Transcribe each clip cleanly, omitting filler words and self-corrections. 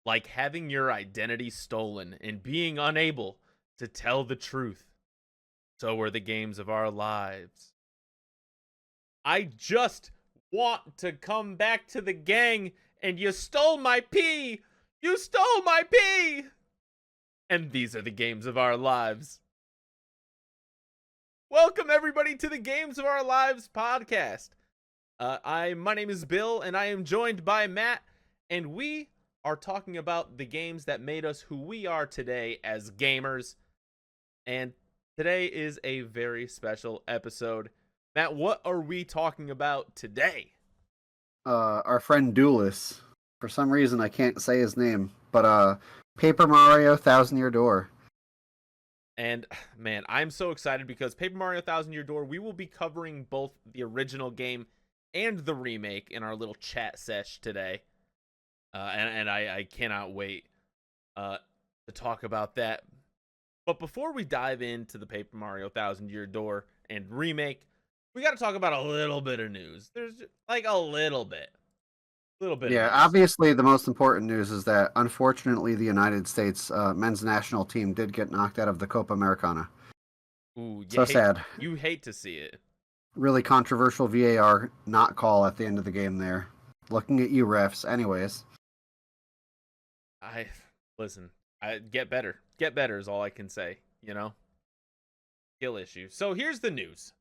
like having your identity stolen and being unable to tell the truth. So are the games of our lives. I just want to come back to the gang, and you stole my pee! You stole my pee! And these are the games of our lives. Welcome everybody to the Games of Our Lives podcast. My name is Bill, and I am joined by Matt, and we are talking about the games that made us who we are today as gamers. And today is a very special episode. Matt, what are we talking about today? Our friend Duelist. For some reason, I can't say his name, but Paper Mario Thousand Year Door. And man, I'm so excited because Paper Mario Thousand Year Door, we will be covering both the original game and the remake in our little chat sesh today. And I cannot wait to talk about that. But before we dive into the Paper Mario Thousand Year Door and remake, we got to talk about a little bit of news. There's like a little bit. Yeah, of news. obviously the most important news is that unfortunately the United States men's national team did get knocked out of the Copa Americana. Ooh, Sad. You hate to see it. Really controversial VAR not call at the end of the game there. Looking at you, refs. Anyways. Listen, get better. Get better is all I can say, you know? Skill issue. So here's the news.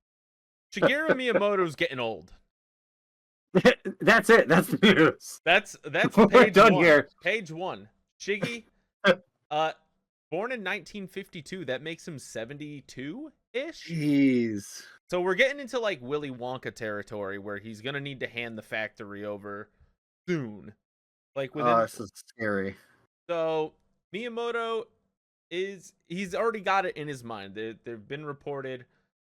Shigeru Miyamoto's getting old. That's it. That's the news. That's We're page done one. here. Page one. Shiggy, born in 1952. That makes him 72-ish. Jeez. So we're getting into like Willy Wonka territory where he's gonna need to hand the factory over soon. Like within. This is scary. So Miyamoto he's already got it in his mind. They've been reported,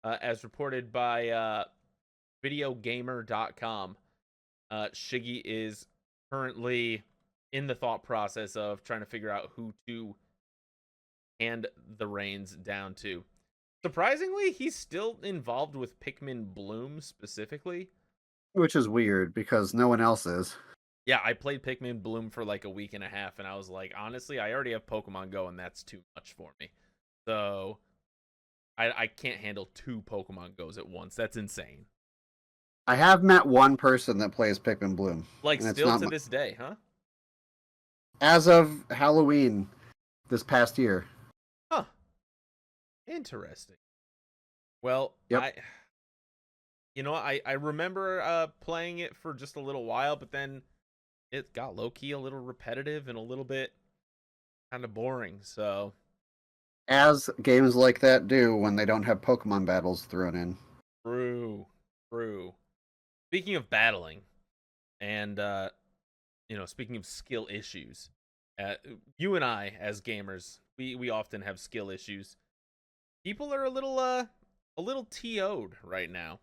as reported by videogamer.com. Shiggy is currently in the thought process of trying to figure out who to hand the reins down to. Surprisingly, he's still involved with Pikmin Bloom specifically. Which is weird because no one else is. Yeah, I played Pikmin Bloom for like a week and a half, and I was like, honestly, I already have Pokemon Go, and that's too much for me. So I can't handle 2 Pokemon Go's at once. That's insane. I have met one person that plays Pikmin Bloom. Like, still to this day, huh? As of Halloween this past year. Huh. Interesting. Well, yep. I remember playing it for just a little while, but then it got low-key a little repetitive and a little bit kind of boring, so... As games like that do when they don't have Pokemon battles thrown in. True. Speaking of battling, and, speaking of skill issues, you and I, as gamers, we often have skill issues. People are a little TO'd right now.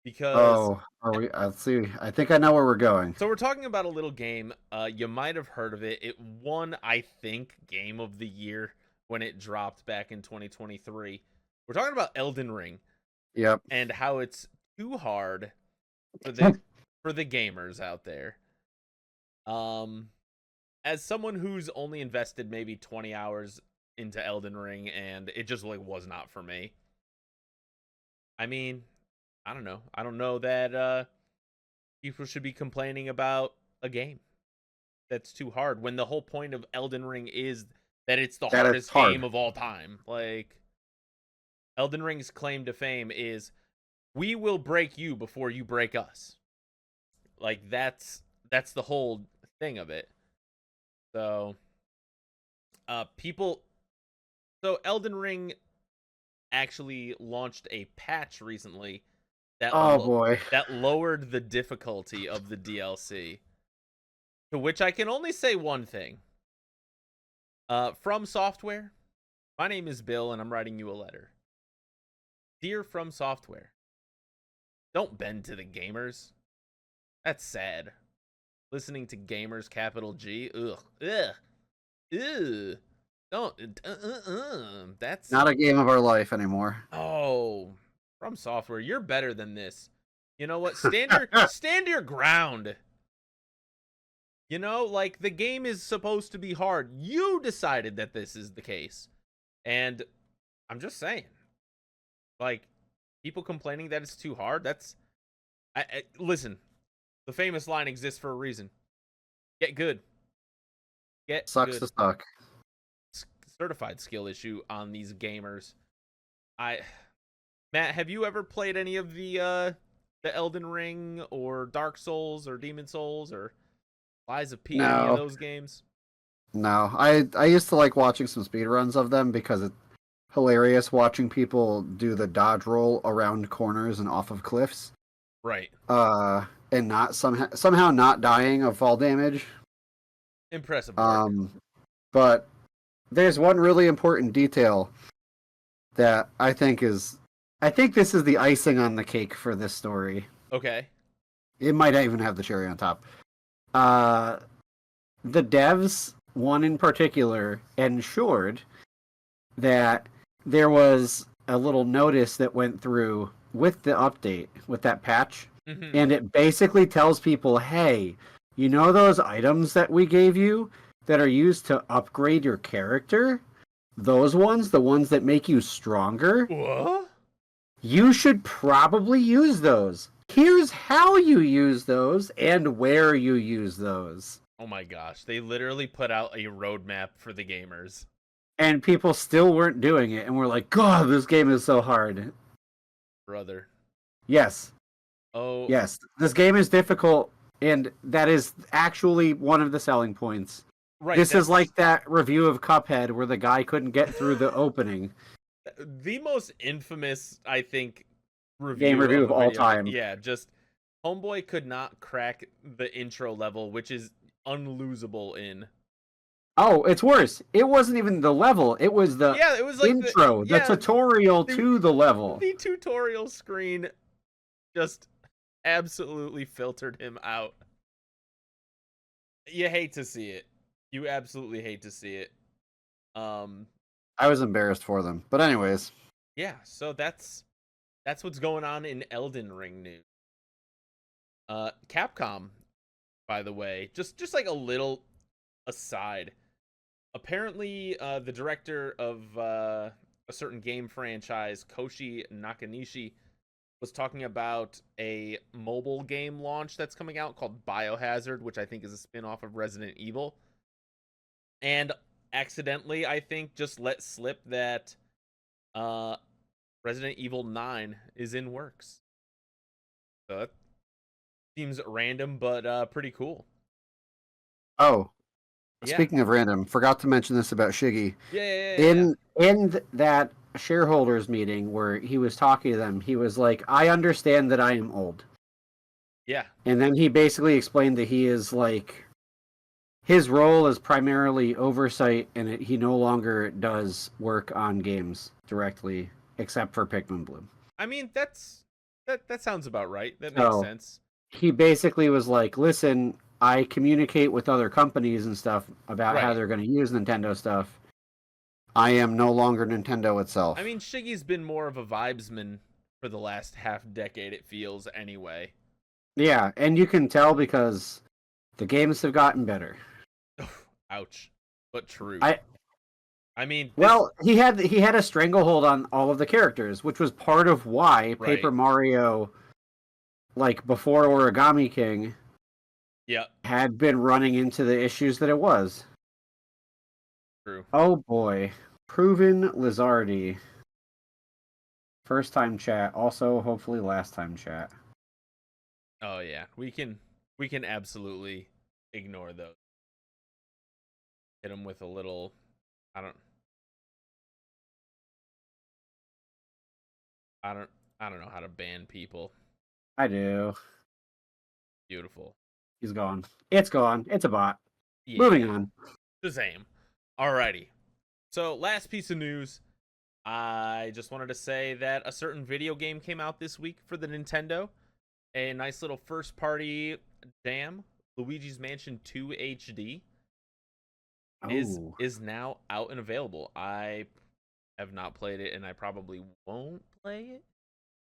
Because let's see. I think I know where we're going. So we're talking about a little game. You might have heard of it. It won, I think, Game of the Year when it dropped back in 2023. We're talking about Elden Ring. Yep. And how it's too hard for the gamers out there. As someone who's only invested maybe 20 hours into Elden Ring, and it just like was not for me. I mean, I don't know. I don't know that people should be complaining about a game that's too hard when the whole point of Elden Ring is that it's the hardest game of all time. Like, Elden Ring's claim to fame is, we will break you before you break us. Like, that's the whole thing of it. So, So Elden Ring actually launched a patch recently that that lowered the difficulty of the DLC. To which I can only say one thing. From Software, my name is Bill, and I'm writing you a letter. Dear From Software, don't bend to the gamers. That's sad. Listening to gamers, capital G. Ugh. Don't. That's not a game of our life anymore. Oh, From Software, you're better than this. You know what? Stand your ground. You know, like the game is supposed to be hard. You decided that this is the case. And I'm just saying, like, people complaining that it's too hard, that's listen, the famous line exists for a reason. Get good. Get Sucks good. to suck. Certified skill issue on these gamers. I Matt, have you ever played any of the Elden Ring or Dark Souls or Demon Souls or Lies of P, any of No, those games? no. I used to like watching some speedruns of them because it's hilarious watching people do the dodge roll around corners and off of cliffs. Right. And not somehow not dying of fall damage. Impressive work. But there's one really important detail that I think this is the icing on the cake for this story. Okay. It might even have the cherry on top. Uh, the devs, one in particular, ensured that there was a little notice that went through with the update, with that patch, and it basically tells people, hey, you know those items that we gave you that are used to upgrade your character? Those ones, the ones that make you stronger, What? you should probably use those. Here's how you use those and where you use those. Oh my gosh. They literally put out a roadmap for the gamers. And people still weren't doing it, and we're like, God, this game is so hard. Brother. Yes, Oh, yes, this game is difficult, and that is actually one of the selling points. right. This is like that review of Cuphead where the guy couldn't get through the opening. The most infamous, I think, Game review of all video. time. Yeah, just Homeboy could not crack the intro level, which is unlosable in. Oh, it's worse. It wasn't even the level. It was the It was like intro, the tutorial to the level. The tutorial screen just absolutely filtered him out. You hate to see it. You absolutely hate to see it. I was embarrassed for them. But anyways. Yeah, so that's what's going on in Elden Ring news. Capcom, by the way, just like a little aside. Apparently, the director of a certain game franchise, Koshi Nakanishi, was talking about a mobile game launch that's coming out called Biohazard, which I think is a spin-off of Resident Evil. And accidentally, I think, just let slip that Resident Evil 9 is in works. So that seems random, but pretty cool. Oh, Yeah. speaking of random, forgot to mention this about Shiggy. Yeah. In that shareholders meeting where he was talking to them, he was like, I understand that I am old. Yeah. And then he basically explained that he is like, his role is primarily oversight, and he no longer does work on games directly, except for Pikmin Bloom. I mean, that sounds about right. That makes sense. He basically was like, listen, I communicate with other companies and stuff about how they're going to use Nintendo stuff. I am no longer Nintendo itself. I mean, Shiggy's been more of a vibesman for the last half decade, it feels, anyway. Yeah, and you can tell because the games have gotten better. Ouch. But true. I mean, well, he had a stranglehold on all of the characters, which was part of why Paper Mario, like before Origami King, had been running into the issues that it was. True. Oh boy. Proven Lizardi. First time chat, also hopefully last time chat. Oh yeah, we can absolutely ignore those. Hit them with a little, I don't know how to ban people. I do. Beautiful. He's gone. It's gone. It's a bot. Yeah. Moving on. Shazam. Alrighty. So last piece of news. I just wanted to say that a certain video game came out this week for the Nintendo. A nice little first party jam, Luigi's Mansion 2 HD, is now out and available. I have not played it, and I probably won't play it.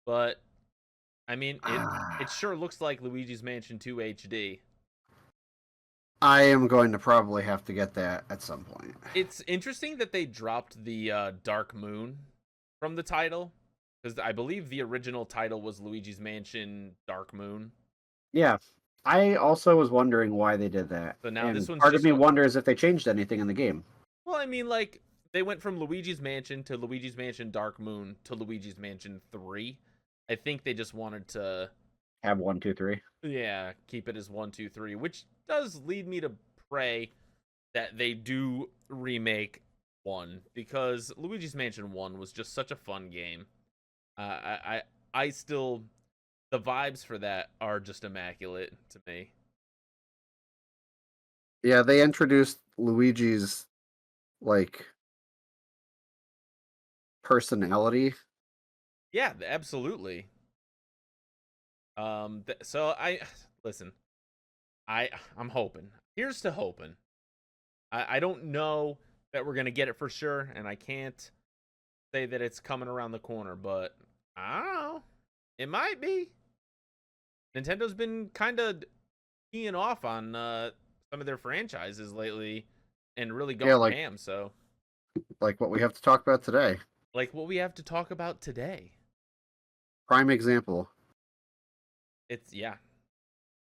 But I mean, it sure looks like Luigi's Mansion 2 HD. I am going to probably have to get that at some point. It's interesting that they dropped the Dark Moon from the title, because I believe the original title was Luigi's Mansion Dark Moon. Yeah, I also was wondering why they did that. So now this And one's part of just me wonders if they changed anything in the game. well, I mean, like they went from Luigi's Mansion to Luigi's Mansion Dark Moon to Luigi's Mansion 3. I think they just wanted to Have 1, 2, 3. yeah, keep it as 1, 2, 3, which does lead me to pray that they do remake 1, because Luigi's Mansion 1 was just such a fun game. I still, the vibes for that are just immaculate to me. Yeah, they introduced Luigi's like personality. Yeah, absolutely. So I listen. I'm hoping. Here's to hoping. I don't know that we're gonna get it for sure, and I can't say that it's coming around the corner, but I don't know. It might be. Nintendo's been kind of keying off on some of their franchises lately and really going like ham. So, like what we have to talk about today. like what we have to talk about today. Prime example. It's yeah,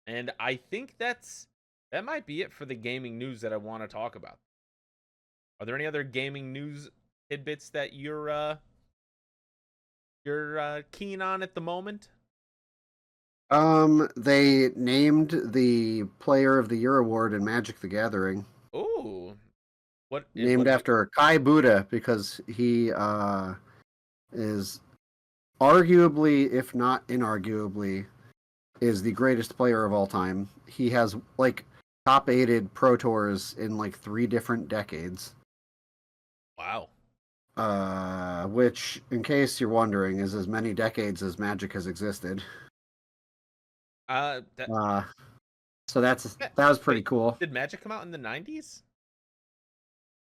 and I think that might be it for the gaming news that I want to talk about. Are there any other gaming news tidbits that you're keen on at the moment? They named the Player of the Year award in Magic the Gathering. Oh, what Named after Kai Buddha because he is arguably, if not inarguably, is the greatest player of all time. He has like top 8 Pro Tours in like 3 different decades. Wow. Which, in case you're wondering, is as many decades as Magic has existed. That So that was pretty wait, cool. Did Magic come out in the 90s?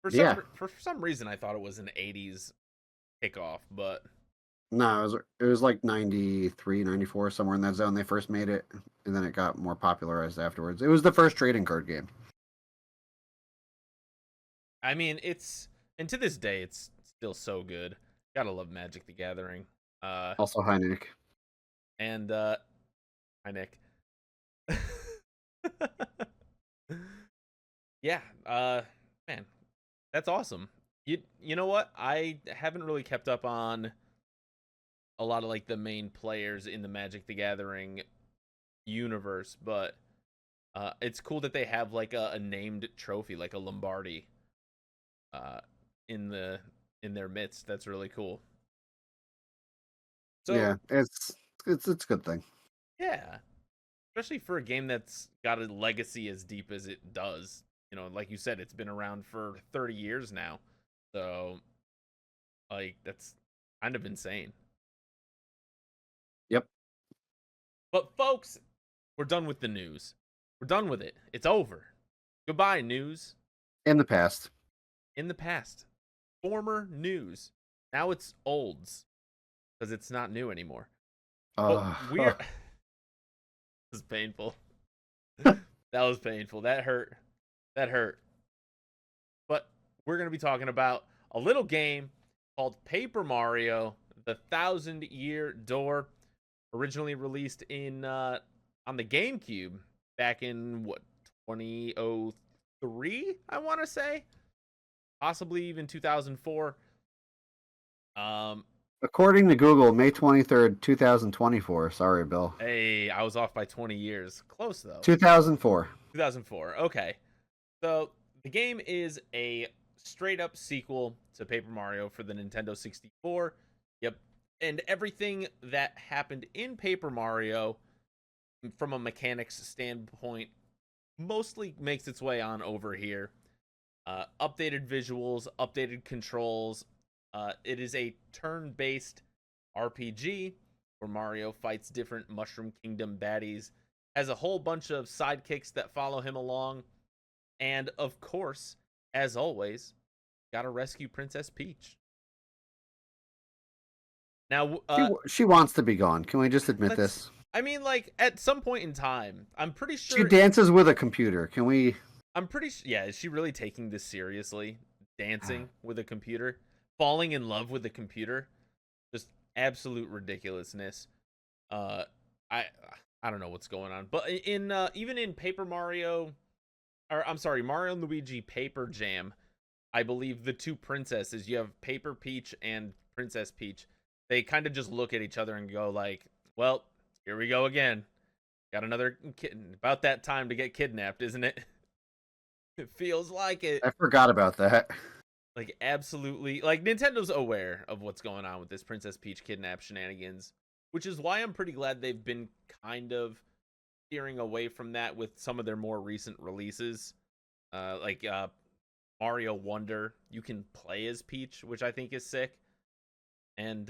Yeah. For some reason I thought it was an 80s kickoff, but No, it was like 93, 94, somewhere in that zone. They first made it, and then it got more popularized afterwards. It was the first trading card game. I mean, and to this day it's still so good. Gotta love Magic the Gathering. Also, hi, Nick. And hi Nick. Yeah, man, that's awesome. You know what? I haven't really kept up on a lot of like the main players in the Magic the Gathering universe, but it's cool that they have like a named trophy, like a Lombardi, in their midst. That's really cool. So Yeah, it's a good thing. yeah, especially for a game that's got a legacy as deep as it does. You know, like you said, it's been around for 30 years now. So, like, that's kind of insane. Yep. But, folks, we're done with the news. We're done with it. It's over. Goodbye, news. In the past. In the past. Former news. Now it's olds. Because it's not new anymore. But we're. This is painful. That was painful. That hurt. That hurt. But we're going to be talking about a little game called Paper Mario: The 1,000-Year Door, originally released in on the GameCube back in 2003, I want to say, possibly even 2004. According to Google, May 23rd, 2024. Sorry, Bill. Hey, I was off by 20 years. Close though. 2004. 2004. Okay. So the game is a straight up sequel to Paper Mario for the Nintendo 64. Yep. And everything that happened in Paper Mario from a mechanics standpoint mostly makes its way on over here. Updated visuals, updated controls. It is a turn-based RPG where Mario fights different Mushroom Kingdom baddies, has a whole bunch of sidekicks that follow him along, and of course, as always, gotta rescue Princess Peach. Now, She wants to be gone. Can we just admit this? I mean, like, at some point in time, I'm pretty sure She dances with a computer. Can we? I'm pretty sure. Yeah, is she really taking this seriously? Dancing with a computer, falling in love with a computer, just absolute ridiculousness. Uh, I I don't know what's going on, but in even in Paper Mario, or I'm sorry, Mario and Luigi Paper Jam, I believe the two princesses, you have Paper Peach and Princess Peach, they kind of just look at each other and go like, "Well, here we go again. Got another kid. About that time to get kidnapped, isn't it?" It feels like it. I forgot about that. Like absolutely, like Nintendo's aware of what's going on with this Princess Peach kidnap shenanigans, which is why I'm pretty glad they've been kind of steering away from that with some of their more recent releases. Like Mario Wonder, you can play as Peach, which I think is sick. And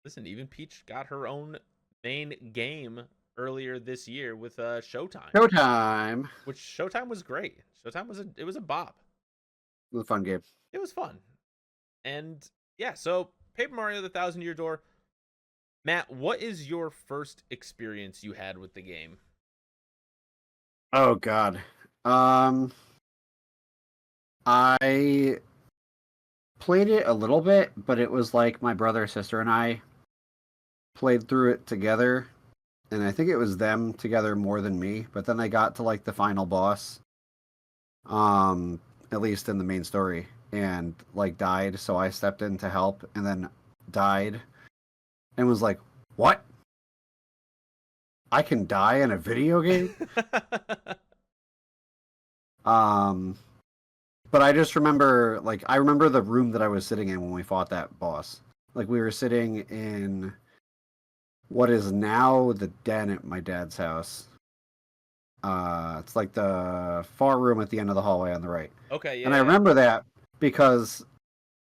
listen, even Peach got her own main game earlier this year with Showtime, Showtime. which Showtime was great. Showtime was a bop. It was a fun game. It was fun. And yeah, so Paper Mario: The Thousand Year Door. Matt, what is your first experience you had with the game? Oh God. I played it a little bit, but it was like my brother, sister, and I played through it together, and I think it was them together more than me. But then they got to like the final boss, at least in the main story, and like died. So I stepped in to help, and then died, and was like, "What? I can die in a video game?" Um, but I just remember, like, I remember the room that I was sitting in when we fought that boss. Like, we were sitting in what is now the den at my dad's house. It's like the far room at the end of the hallway on the right. Okay, And I yeah. remember that because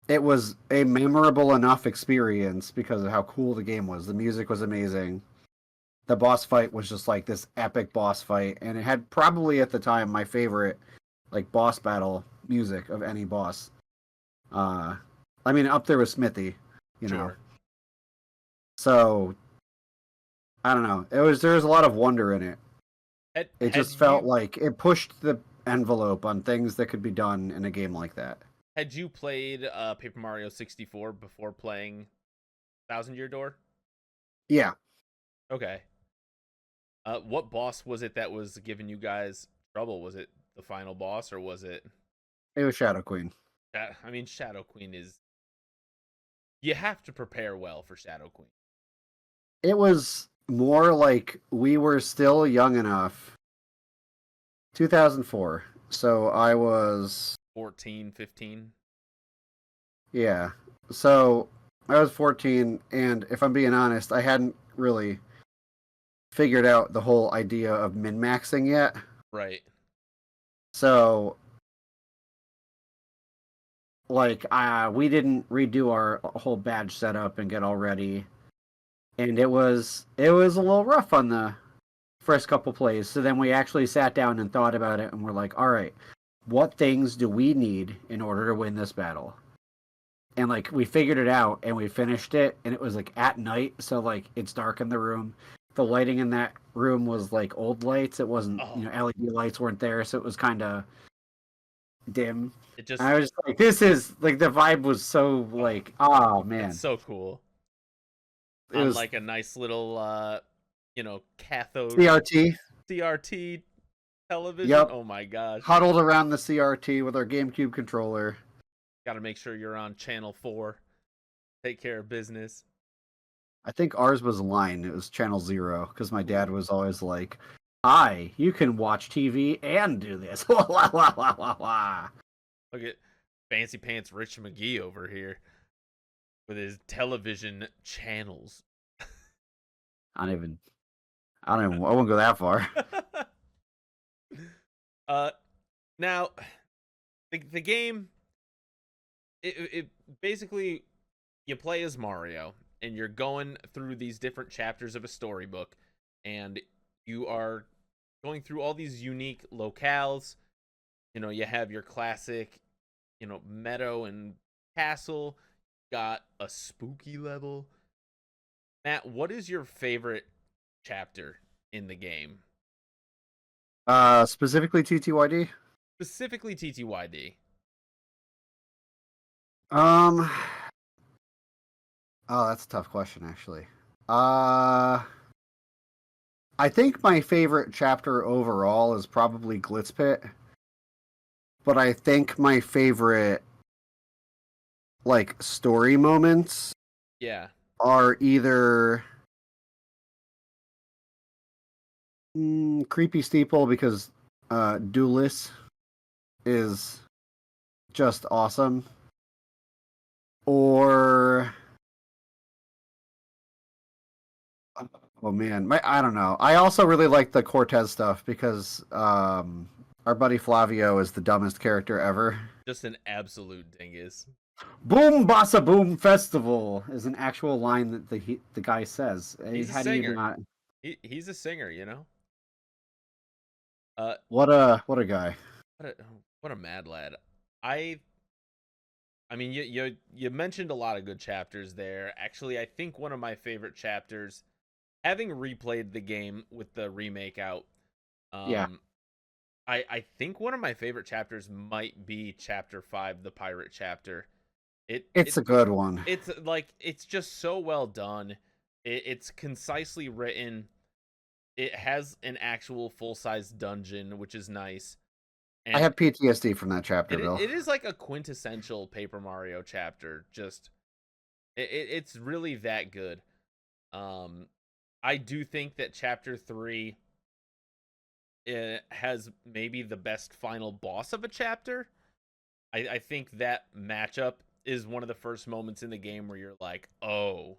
it was a memorable enough experience because of how cool the game was. The music was amazing. The boss fight was just like this epic boss fight, and it had probably at the time my favorite like boss battle music of any boss. Uh, I mean, up there with Smithy, you know. Sure. So I don't know. There was a lot of wonder in it. It Had just felt you like it pushed the envelope on things that could be done in a game like that. had you played Paper Mario 64 before playing Thousand Year Door? Yeah, Okay. What boss was it that was giving you guys trouble? Was it the final boss or was it? it was Shadow Queen. I mean, Shadow Queen is. You have to prepare well for Shadow Queen. It was more like we were still young enough. 2004. So I was 14, 15. yeah. So I was 14, and if I'm being honest, I hadn't really figured out the whole idea of min maxing yet. Right. So like we didn't redo our whole badge setup and get all ready, and it was a little rough on the first couple plays. So then we actually sat down and thought about it, and we're like, all right, what things do we need in order to win this battle? And like we figured it out, and we finished it, and it was like at night, so like it's dark in the room. The lighting in that room was like old lights. It wasn't, Oh, LED lights weren't there, so it was kind of dim. it just. I was just like, this is like the vibe was so Oh, like, oh that's man, so cool. it On was like a nice little, cathode CRT. CRT television. Yep, Oh my gosh. huddled around the CRT with our GameCube controller. Got to make sure you're on channel 4. Take care of business. I think ours was line. It was channel 0 because my dad was always like, "Hi, you can watch TV and do this." Look at Fancy Pants Rich McGee over here with his television channels. I don't even. I don't even. I won't go that far. uh, Now the game, it basically, you play as Mario and you're going through these different chapters of a storybook, and you are going through all these unique locales. You have your classic, meadow and castle. Got a spooky level. Matt, what is your favorite chapter in the game? Specifically TTYD. Specifically TTYD. Um. Oh, that's a tough question, actually. Uh, I think my favorite chapter overall is probably Glitz Pit, but I think my favorite like story moments Yeah. are either Creepy Steeple because Duelist is just awesome, or oh man, I don't know. I also really like the Cortez stuff because our buddy Flavio is the dumbest character ever. Just an absolute dingus. Boom Bossa Boom Festival is an actual line that the guy says. He's a How do you singer. not? He's a singer, you know. Uh, What a guy. what a mad lad. I I mean, you mentioned a lot of good chapters there. Actually, I think one of my favorite chapters, having replayed the game with the remake out, Yeah, um, I think one of my favorite chapters might be chapter 5, the pirate chapter. It it's it a good one. it's like it's just so well done. It's concisely written. It has an actual full-size dungeon, which is nice. I And have PTSD from that chapter, Bill. it is like a quintessential Paper Mario chapter. Just it's really that good. Um, I do think that chapter 3 has maybe the best final boss of a chapter. I think that matchup is one of the first moments in the game where you're like, oh,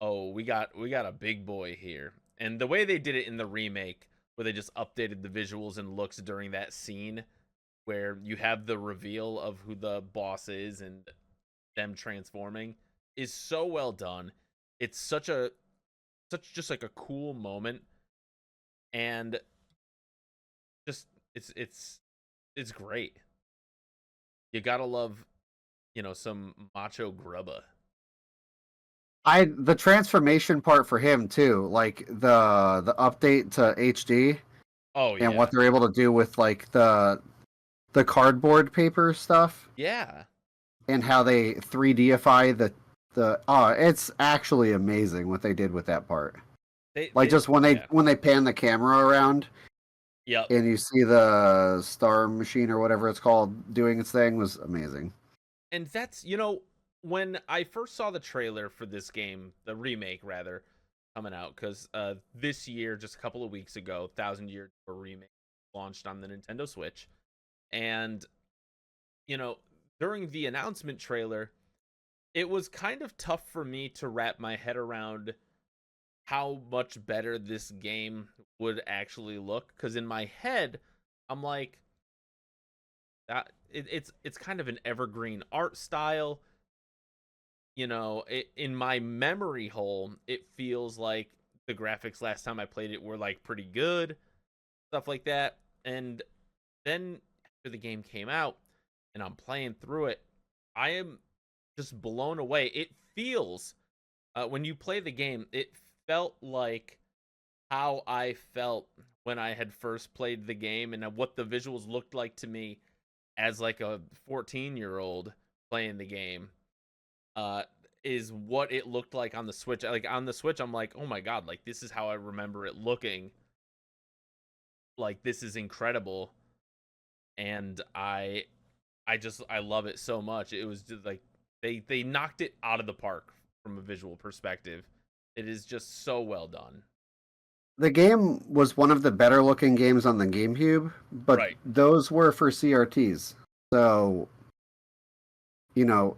we got a big boy here. And the way they did it in the remake, where they just updated the visuals and looks during that scene, where you have the reveal of who the boss is and them transforming, is so well done. It's such just like a cool moment, and just it's great. You gotta love, some macho grubba. The transformation part for him too, like the update to HD Oh and what yeah, they're able to do with like the cardboard paper stuff yeah. and how they 3Dify the it's actually amazing what they did with that part. Like They just yeah. when they pan the camera around Yep. and you see the star machine or whatever it's called doing its thing was amazing. And that's, when I first saw the trailer for this game, the remake rather, coming out, because this year, just a couple of weeks ago, Thousand Year Door Remake launched on the Nintendo Switch. And, you know, during the announcement trailer, it was kind of tough for me to wrap my head around how much better this game would actually look. Because in my head, I'm like, it's kind of an evergreen art style. In my memory hole, it feels like the graphics last time I played it were like pretty good, stuff like that. And then after the game came out and I'm playing through it, I am just blown away. It feels, when you play the game, it felt like how I felt when I had first played the game and what the visuals looked like to me as like a 14-year-old playing the game. uh is what it looked like on the Switch. Like on the Switch, I'm like, oh my god, like this is how I remember it looking. Like this is incredible, and I love it so much. It was just like they knocked it out of the park from a visual perspective. It is just so well done. The game was one of the better looking games on the GameCube, but Right. those were for CRTs. So,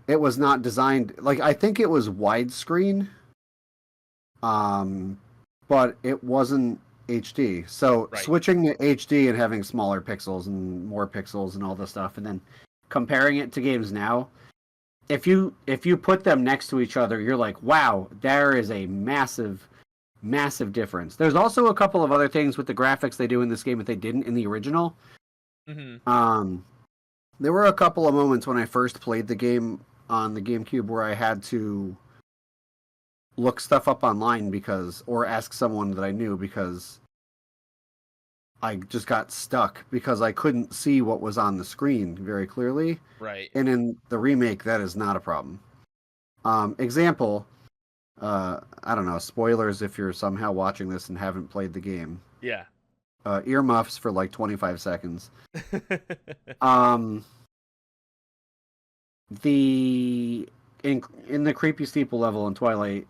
it was not designed like I think it was widescreen, um, but it wasn't HD. So Right. switching to HD and having smaller pixels and more pixels and all this stuff, and then comparing it to games now, if you put them next to each other, you're like, wow, there is a massive difference. There's also a couple of other things with the graphics they do in this game that they didn't in the original. Mm-hmm. Um, there were a couple of moments when I first played the game on the GameCube where I had to look stuff up online or ask someone that I knew because I just got stuck because I couldn't see what was on the screen very clearly. Right. And in the remake, that is not a problem. Example, I don't know, spoilers if you're somehow watching this and haven't played the game. Yeah. Earmuffs for like 25 seconds. Um, the in the creepy steeple level in Twilight,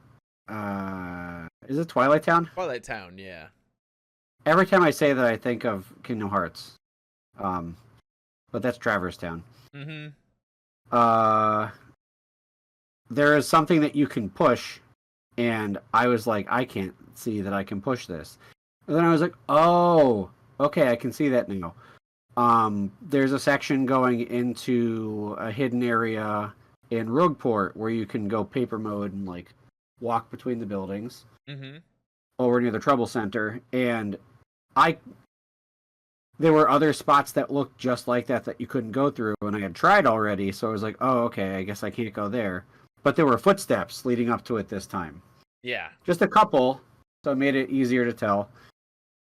is it Twilight Town? Twilight Town, yeah. Every time I say that, I think of Kingdom Hearts. Um, but that's Traverse Town. Mm-hmm. Uh, there is something that you can push, and I was like, I can't see that I can push this. And then I was like, oh, okay, I can see that now. There's a section going into a hidden area in Rogueport where you can go paper mode and like walk between the buildings Mm-hmm. over near the Trouble Center, and I there were other spots that looked just like that that you couldn't go through, and I had tried already, so I was like, oh, okay, I guess I can't go there. But there were footsteps leading up to it this time. Yeah. Just a couple, so it made it easier to tell.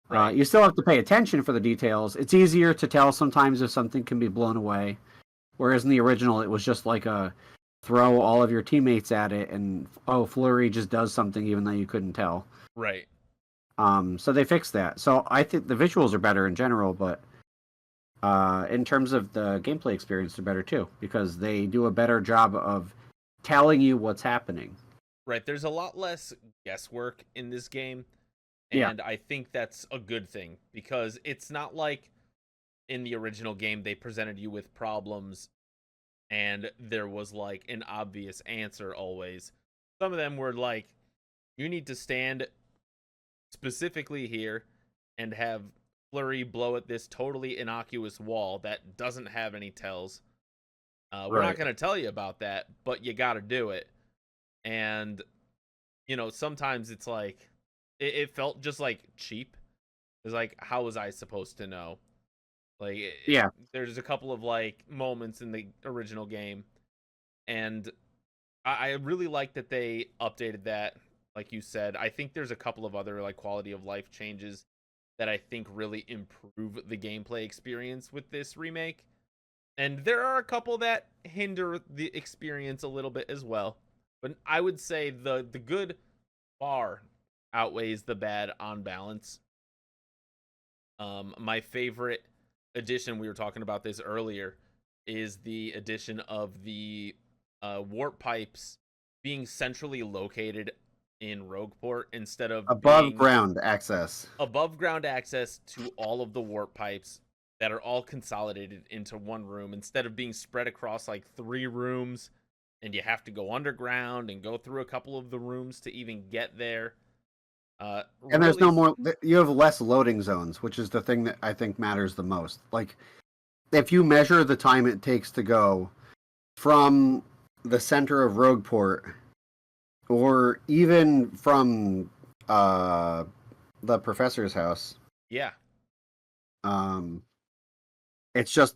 Right. You still have to pay attention for the details. It's easier to tell sometimes if something can be blown away. Whereas in the original, it was just like a throw all of your teammates at it, and oh, Flurry just does something even though you couldn't tell. Right. So they fixed that. So I think the visuals are better in general, but in terms of the gameplay experience, they're better too because they do a better job of telling you what's happening. Right. There's a lot less guesswork in this game. Yeah. And I think that's a good thing because it's not like in the original game they presented you with problems and there was like an obvious answer always. Some of them were like, you need to stand specifically here and have Flurry blow at this totally innocuous wall that doesn't have any tells. We're not Right. going to tell you about that, but you got to do it. And, sometimes it's like, it felt just like cheap. It's like, how was I supposed to know? Like, Yeah. there's a couple of like moments in the original game, and I really like that they updated that. Like you said, I think there's a couple of other like quality of life changes that I think really improve the gameplay experience with this remake. And there are a couple that hinder the experience a little bit as well. But I would say the good far outweighs the bad on balance. My favorite addition, we were talking about this earlier, is the addition of the warp pipes being centrally located in Rogueport instead of Above being ground access. above ground access to all of the warp pipes that are all consolidated into one room instead of being spread across like 3 rooms, and you have to go underground and go through a couple of the rooms to even get there. And there's Really, no more. You have less loading zones, which is the thing that I think matters the most. Like, if you measure the time it takes to go from the center of Rogueport, or even from the professor's house, yeah, um, it's just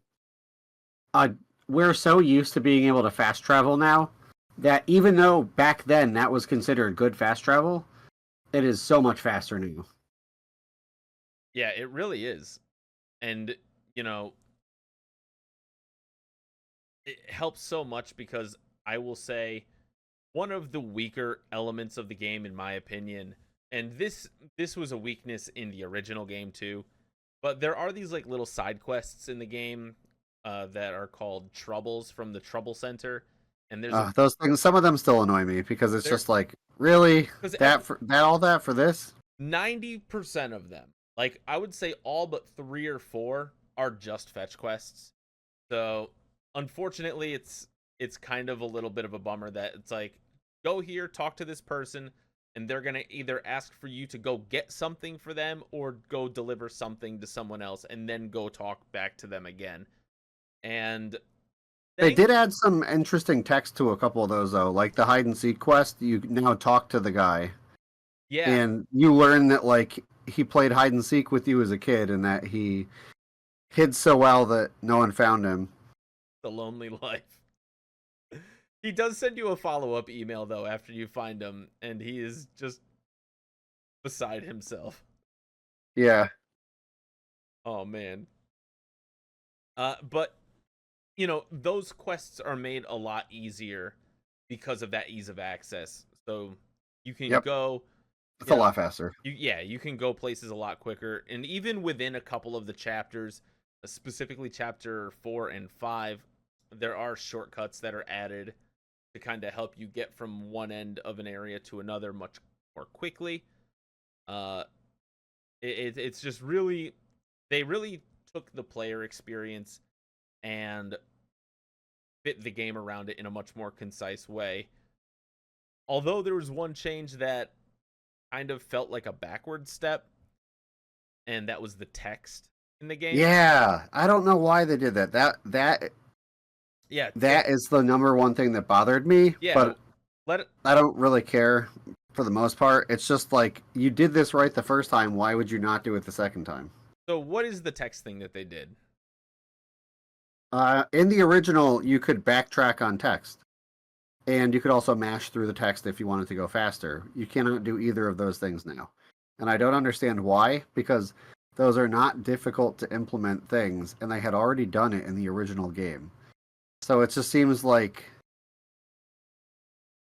we're so used to being able to fast travel now that even though back then that was considered good fast travel, it is so much faster now. yeah, it really is, and you know, it helps so much because I will say one of the weaker elements of the game, in my opinion, and this was a weakness in the original game too, but there are these like little side quests in the game that are called troubles from the Trouble Center, and Those things, some of them still annoy me because it's there just like, really because that for that all that for this? 90% of them, like I would say all but 3 or 4 are just fetch quests. So unfortunately, it's kind of a little bit of a bummer that it's like, go here, talk to this person, and they're gonna either ask for you to go get something for them or go deliver something to someone else and then go talk back to them again. And They thank did add some interesting text to a couple of those though, like the hide and seek quest. You now talk to the guy, yeah, and you learn that like he played hide and seek with you as a kid, and that he hid so well that no one found him. the lonely life. He does send you a follow-up email though after you find him, and he is just beside himself. Yeah, Oh man. But those quests are made a lot easier because of that ease of access. So you can Yep, go, it's you a know, lot faster. you can go places a lot quicker, and even within a couple of the chapters, specifically chapter 4 and 5, there are shortcuts that are added to kind of help you get from one end of an area to another much more quickly. Uh, it's just really, they really took the player experience and fit the game around it in a much more concise way. Although there was one change that kind of felt like a backward step, and that was the text in the game. Yeah, I don't know why they did that. Yeah, That is the number one thing that bothered me, yeah. but Let it. I don't really care for the most part. It's just like you did this right the first time. Why would you not do it the second time? So, what is the text thing that they did? In the original, you could backtrack on text, and you could also mash through the text if you wanted to go faster. You cannot do either of those things now, and I don't understand why. Because those are not difficult to implement things, and they had already done it in the original game. So it just seems like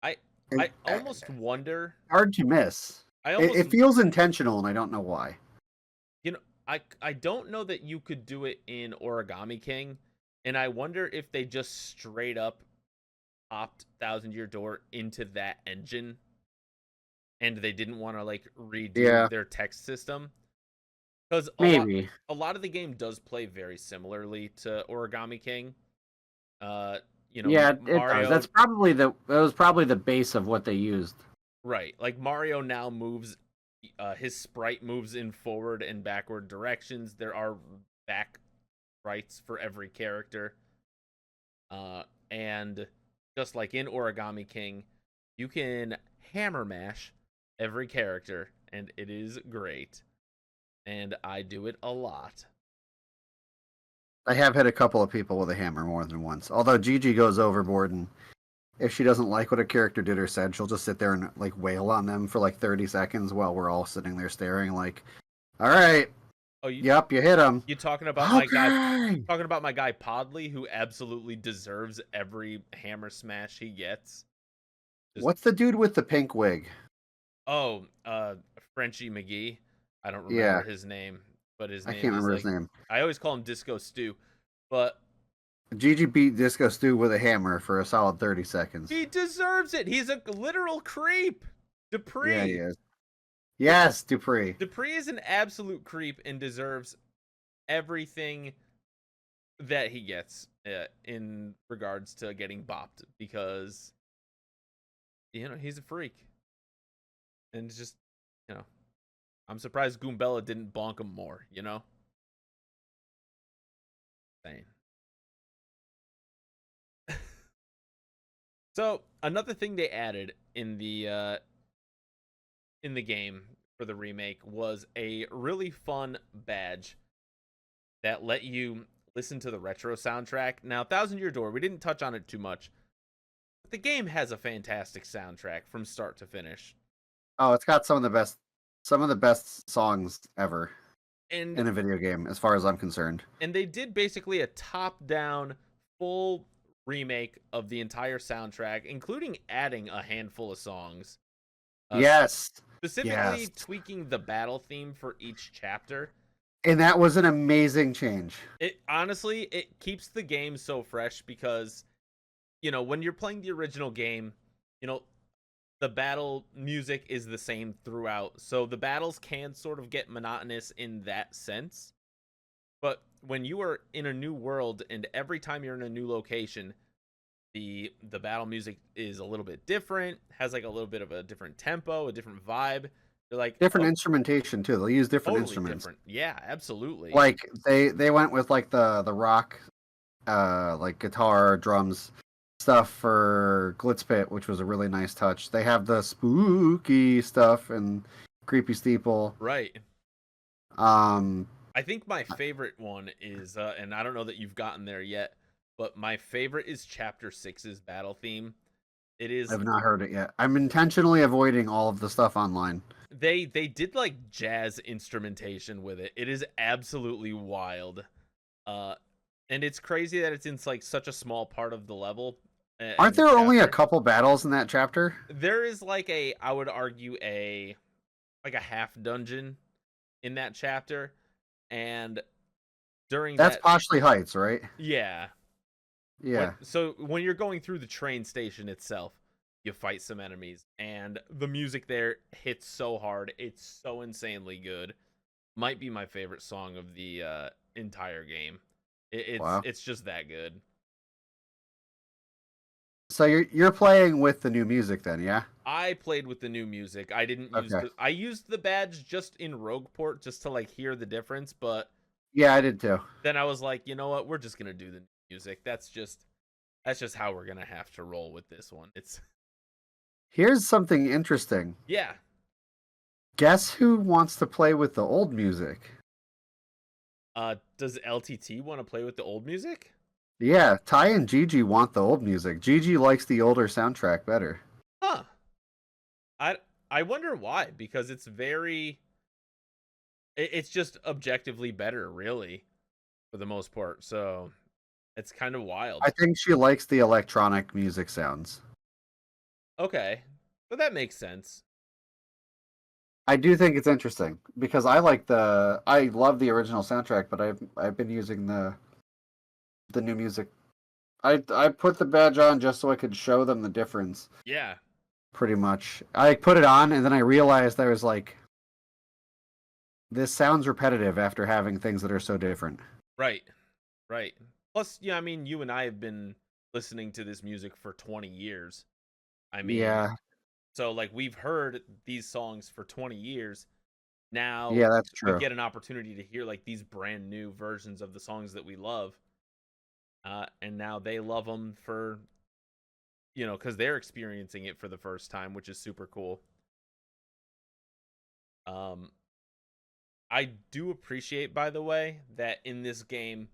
I it, I almost wonder. hard to miss. I It, almost it feels intentional, and I don't know why. you know I don't know that you could do it in Origami King, and I wonder if they just straight up popped Thousand Year Door into that engine, and they didn't want to like redo Yeah, their text system, because maybe. a lot of the game does play very similarly to Origami King. Uh, Yeah, it does. Mario, That was probably the base of what they used. right? Like Mario now moves, his sprite moves in forward and backward directions. There are back sprites for every character, and just like in Origami King, you can hammer mash every character, and it is great. And I do it a lot. I have hit a couple of people with a hammer more than once. Although Gigi goes overboard, and if she doesn't like what a character did or said, she'll just sit there and like wail on them for like 30 seconds while we're all sitting there staring. Like, all right, Oh, you yep, you hit him. you talking about my guy? Okay. Talking about my guy Podley, who absolutely deserves every hammer smash he gets. Just What's the dude with the pink wig? oh, Frenchie McGee. I don't remember Yeah, his name, but his I name can't is remember his like, name. I always call him Disco Stew, but Gigi beat Disco Stew with a hammer for a solid 30 seconds. he deserves it. He's a literal creep. Yeah, he Dupree. is. Yes, Dupree. Dupree is an absolute creep and deserves everything that he gets, in regards to getting bopped, because he's a freak, and it's just you know I'm surprised Goombella didn't bonk him more. Saying. So another thing they added in the game for the remake was a really fun badge that let you listen to the retro soundtrack. Now, Thousand Year Door, we didn't touch on it too much, but the game has a fantastic soundtrack from start to finish. Oh, it's got some of the best songs ever And in a video game, as far as I'm concerned. they did basically a top-down full remake of the entire soundtrack, including adding a handful of songs. Uh, Yes, Specifically yes, tweaking the battle theme for each chapter. and that was an amazing change. It honestly, it keeps the game so fresh because when you're playing the original game, you know the battle music is the same throughout, so the battles can sort of get monotonous in that sense. But when you are in a new world and every time you're in a new location, the battle music is a little bit different, has like a little bit of a different tempo, a different vibe. They're like, Different oh, instrumentation too. They'll use different totally instruments. different. Yeah, absolutely. Like they went with like the rock, like guitar, drums stuff for Glitzpit, which was a really nice touch. They have the spooky stuff and Creepy Steeple. Right. Um, I think my favorite one is, and I don't know that you've gotten there yet, but my favorite is Chapter 6's battle theme. It is I've not heard it yet. I'm intentionally avoiding all of the stuff online. they did like jazz instrumentation with it. It is absolutely wild. Uh and it's crazy that it's in like such a small part of the level Aren't and the there only a chapter. couple battles in that chapter? There is like a, I would argue, a like a half dungeon in that chapter, and during That's that, Poshley Heights, right? yeah, Yeah. when you're going through the train station itself, you fight some enemies, and the music there hits so hard. It's so insanely good. Might be my favorite song of the entire game. Wow. It's just that good. So you're playing with the new music then, yeah? I played with the new music. I didn't use Okay. I used the badge just in Rogueport just to like hear the difference, but Yeah, I did too. then I was like, you know what? We're just gonna do the music. That's just how we're gonna have to roll with this one. It's Here's something interesting. yeah. Guess who wants to play with the old music? Does LTT want to play with the old music? Yeah, Ty and Gigi want the old music. Gigi likes the older soundtrack better. Huh. I I wonder why, because it's very it's just objectively better, really, for the most part. So it's kind of wild. I think she likes the electronic music sounds. Okay. But that makes sense. I do think it's interesting because I love the original soundtrack, but I've been using the new music. I put the badge on just so I could show them the difference. Yeah. Pretty much. I put it on and then I realized I was like, this sounds repetitive after having things that are so different. Right. Right. Plus, yeah, I mean, you and I have been listening to this music for 20 years. I mean, Yeah, so like we've heard these songs for 20 years. Now yeah, that's we true. get an opportunity to hear like these brand new versions of the songs that we love. And now they love them for, because they're experiencing it for the first time, which is super cool. Um, I do appreciate, by the way, that in this game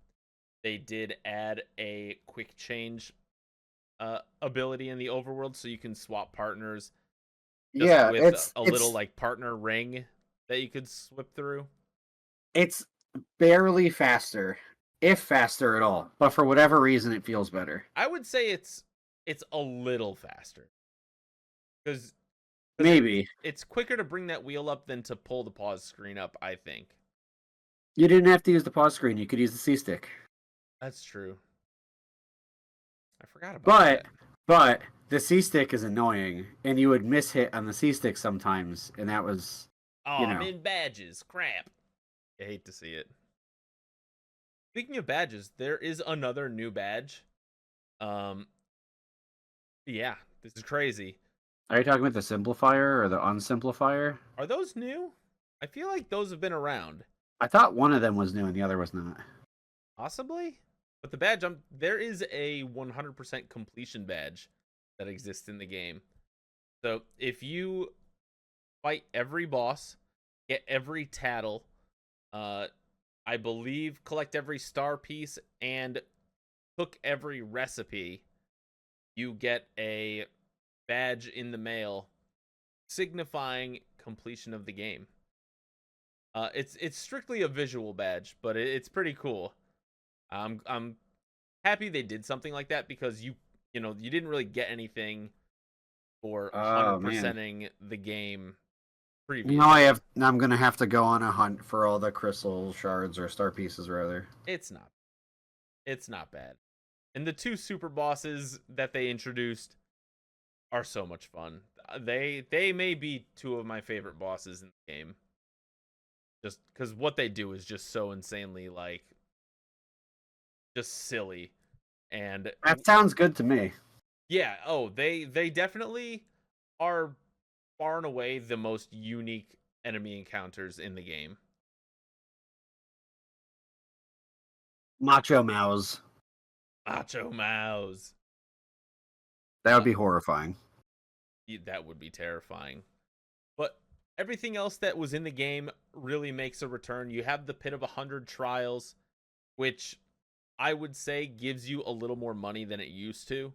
they did add a quick change ability in the overworld, so you can swap partners just Yeah, with it's a little it's like partner ring that you could swip through. it's barely faster, if faster at all. But for whatever reason, it feels better. I would say it's a little faster because Maybe it's quicker to bring that wheel up than to pull the pause screen up, I think. you didn't have to use the pause screen; you could use the C stick. That's true. I forgot about But that. but the C stick is annoying, and you would miss hit on the C stick sometimes, and that was, Oh, you I'm know, in badges. Crap. I hate to see it. Speaking of badges, there is another new badge. Um, yeah, this is crazy. are you talking about the simplifier or the unsimplifier? Are those new? I feel like those have been around. I thought one of them was new and the other was not. Possibly? But the badge, there is a 100% completion badge that exists in the game. So if you fight every boss, get every tattle, uh, I believe collect every star piece, and cook every recipe, you get a badge in the mail signifying completion of the game. It's strictly a visual badge, but it's pretty cool. I'm happy they did something like that because you didn't really get anything for Oh man. 100%ing the game Now I previously. have. Now I'm gonna have to go on a hunt for all the crystal shards or star pieces, rather. It's not it's not bad. And the two super bosses that they introduced are so much fun. They may be two of my favorite bosses in the game. Just because what they do is just so insanely like just silly. And That sounds good to me. yeah, oh, they definitely are far and away the most unique enemy encounters in the game. Macho Mouse. Macho Mouse. That would Uh, be horrifying. that would be terrifying. But everything else that was in the game really makes a return. You have the Pit of 100 Trials, which I would say gives you a little more money than it used to.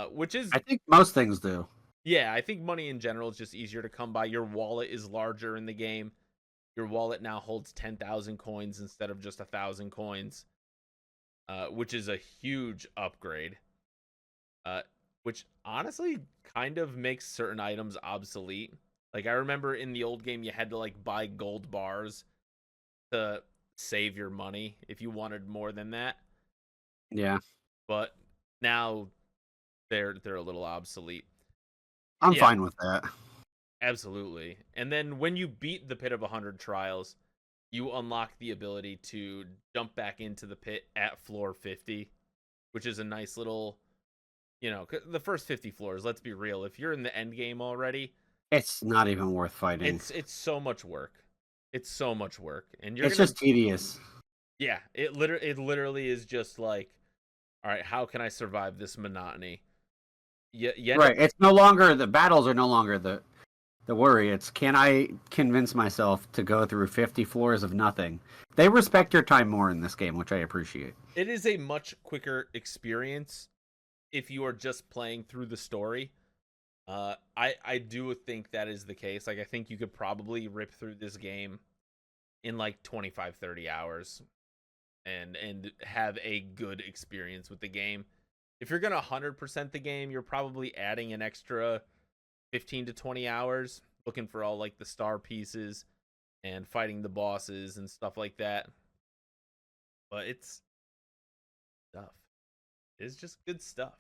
which is, I think most things do. yeah, I think money in general is just easier to come by. Your wallet is larger in the game. Your wallet now holds 10,000 coins instead of just 1,000 coins, which is a huge upgrade. Uh, which honestly kind of makes certain items obsolete. Like I remember in the old game, you had to like buy gold bars to save your money if you wanted more than that. Yeah, But now they're a little obsolete. I'm Yeah, fine with that. absolutely. And then when you beat the Pit of 100 Trials, you unlock the ability to jump back into the pit at floor 50, which is a nice little, the first 50 floors, let's be real, if you're in the end game already, It's not even worth fighting. it's so much work. It's so much work. And you're It's going to just tedious. yeah, it literally is just like, all right, how can I survive this monotony? You end up Right. It's no longer the battles are no longer the worry. It's can I convince myself to go through 50 floors of nothing? They respect your time more in this game, which I appreciate. it is a much quicker experience if you are just playing through the story. I do think that is the case. Like I think you could probably rip through this game in like 25-30 hours and have a good experience with the game. If you're gonna 100% the game, you're probably adding an extra 15 to 20 hours looking for all like the star pieces and fighting the bosses and stuff like that. But it's stuff. It's just good stuff.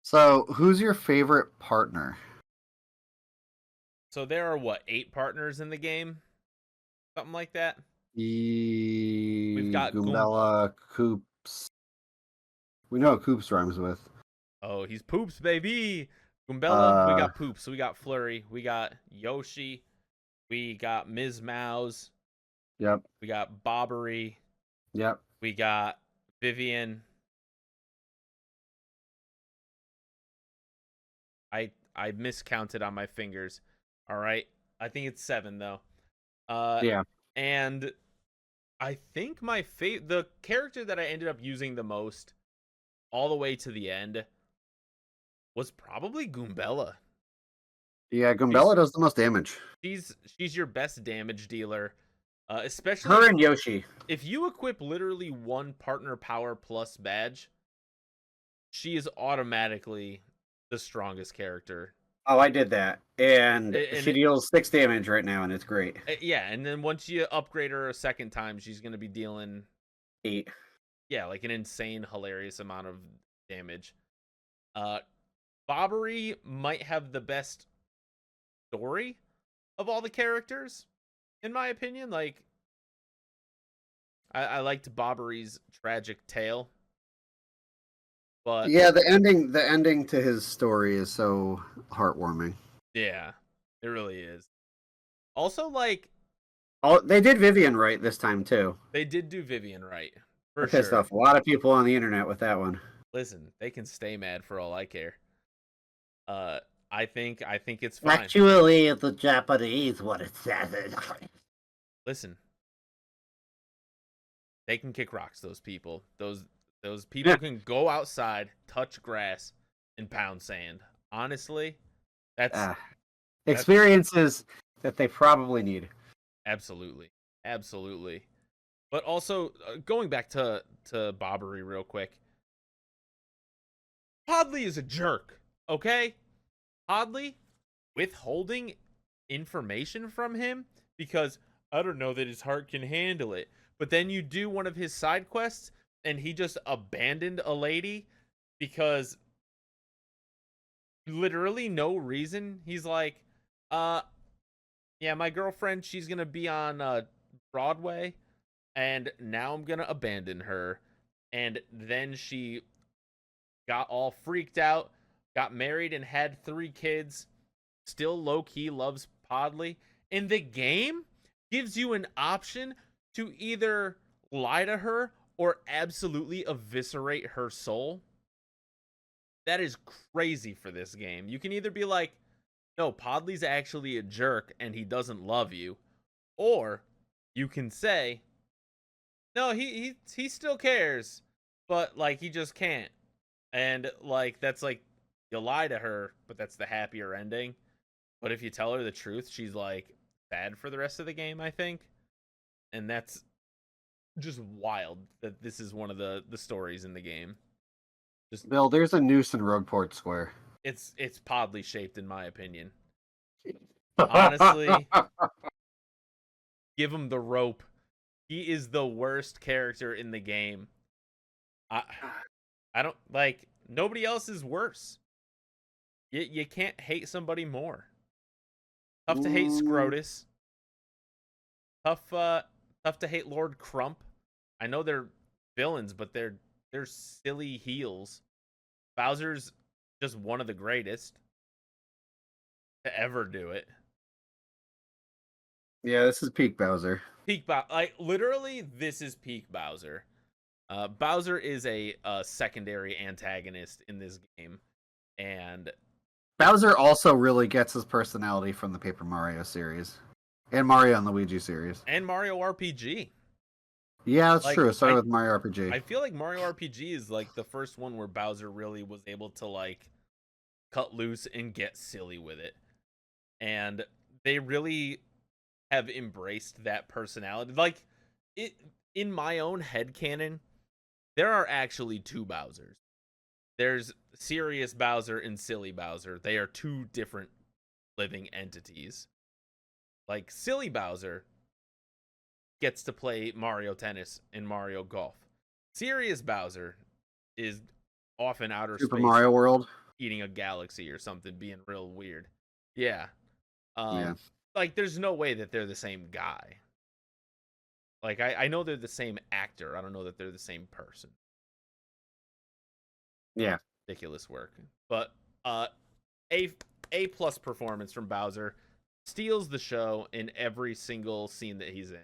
So, who's your favorite partner? So there are what, 8 partners in the game? Something like that. We've got Goombella, Coops. We know what Coops rhymes with. Oh, he's Poops, baby. Goombella, we Uh, got Poops, we got Flurry, we got Yoshi, we got Ms. Mouse, yep, we got Bobbery, yep. we got Vivian. I miscounted on my fingers. All right. I think it's 7 though. Uh Yeah. and I think the character that I ended up using the most all the way to the end was probably Goombella. Yeah, She's Goombella does the most damage. she's your best damage dealer. Especially Her and Yoshi. if you equip literally one partner power plus badge, she is automatically the strongest character. Oh, I did that. And And she deals 6 damage right now, and it's great. yeah, and then once you upgrade her a second time, she's going to be dealing 8. yeah, like an insane hilarious amount of damage. Uh Bobbery might have the best story of all the characters in my opinion. Like I liked Bobbery's tragic tale, but Yeah, the ending to his story is so heartwarming. yeah, it really is. Also, like Oh, they did Vivian right this time too. they did do Vivian right I for pissed sure. off a lot of people on the internet with that one. Listen, they can stay mad for all I care. Uh, I think it's fine. Actually, the Japanese what it says is. Listen, they can kick rocks. Those people, those people Yeah. can go outside, touch grass, and pound sand. Honestly, that's Ah, experiences that they probably need. absolutely, absolutely. But also going back to Bobbery real quick. Podley is a jerk. Okay, Podley withholding information from him because I don't know that his heart can handle it. But then you do one of his side quests and he just abandoned a lady because literally no reason. He's like, yeah, my girlfriend, she's gonna be on Broadway, and now I'm gonna abandon her. And then she got all freaked out, got married, and had 3 kids. Still low key loves Podley. And the game gives you an option to either lie to her or absolutely eviscerate her soul. That is crazy for this game. You can either be like, no, Podley's actually a jerk and he doesn't love you, or you can say, no, he still cares, but like he just can't. And like that's like you lie to her, but that's the happier ending. But if you tell her the truth, she's like sad for the rest of the game, I think. And that's just wild that this is one of the stories in the game. Just Bill, there's a noose in Rogueport Square. it's podly shaped in my opinion. Honestly, give him the rope. He is the worst character in the game. I I don't like nobody else is worse. You can't hate somebody more. Tough to hate Mm, Scrotus. Tough to hate Lord Crump. I know they're villains, but they're silly heels. Bowser's just one of the greatest to ever do it. yeah, this is peak Bowser. Peak Bowser, like literally, this is peak Bowser. Bowser is a secondary antagonist in this game, and Bowser also really gets his personality from the Paper Mario series and Mario and Luigi series. Mario RPG. Yeah, that's Like true. It started with Mario RPG. I feel like Mario RPG is like the first one where Bowser really was able to like cut loose and get silly with it. And they really have embraced that personality. Like it in my own head canon, there are actually two Bowsers. There's serious Bowser and silly Bowser. They are two different living entities. Like silly Bowser gets to play Mario Tennis and Mario Golf. Serious Bowser is off in outer Super space Mario World. eating a galaxy or something, being real weird. Yeah. Yeah. Like there's no way that they're the same guy. Like I know they're the same actor. I don't know that they're the same person. Yeah. Ridiculous work. But a A plus performance from Bowser, steals the show in every single scene that he's in.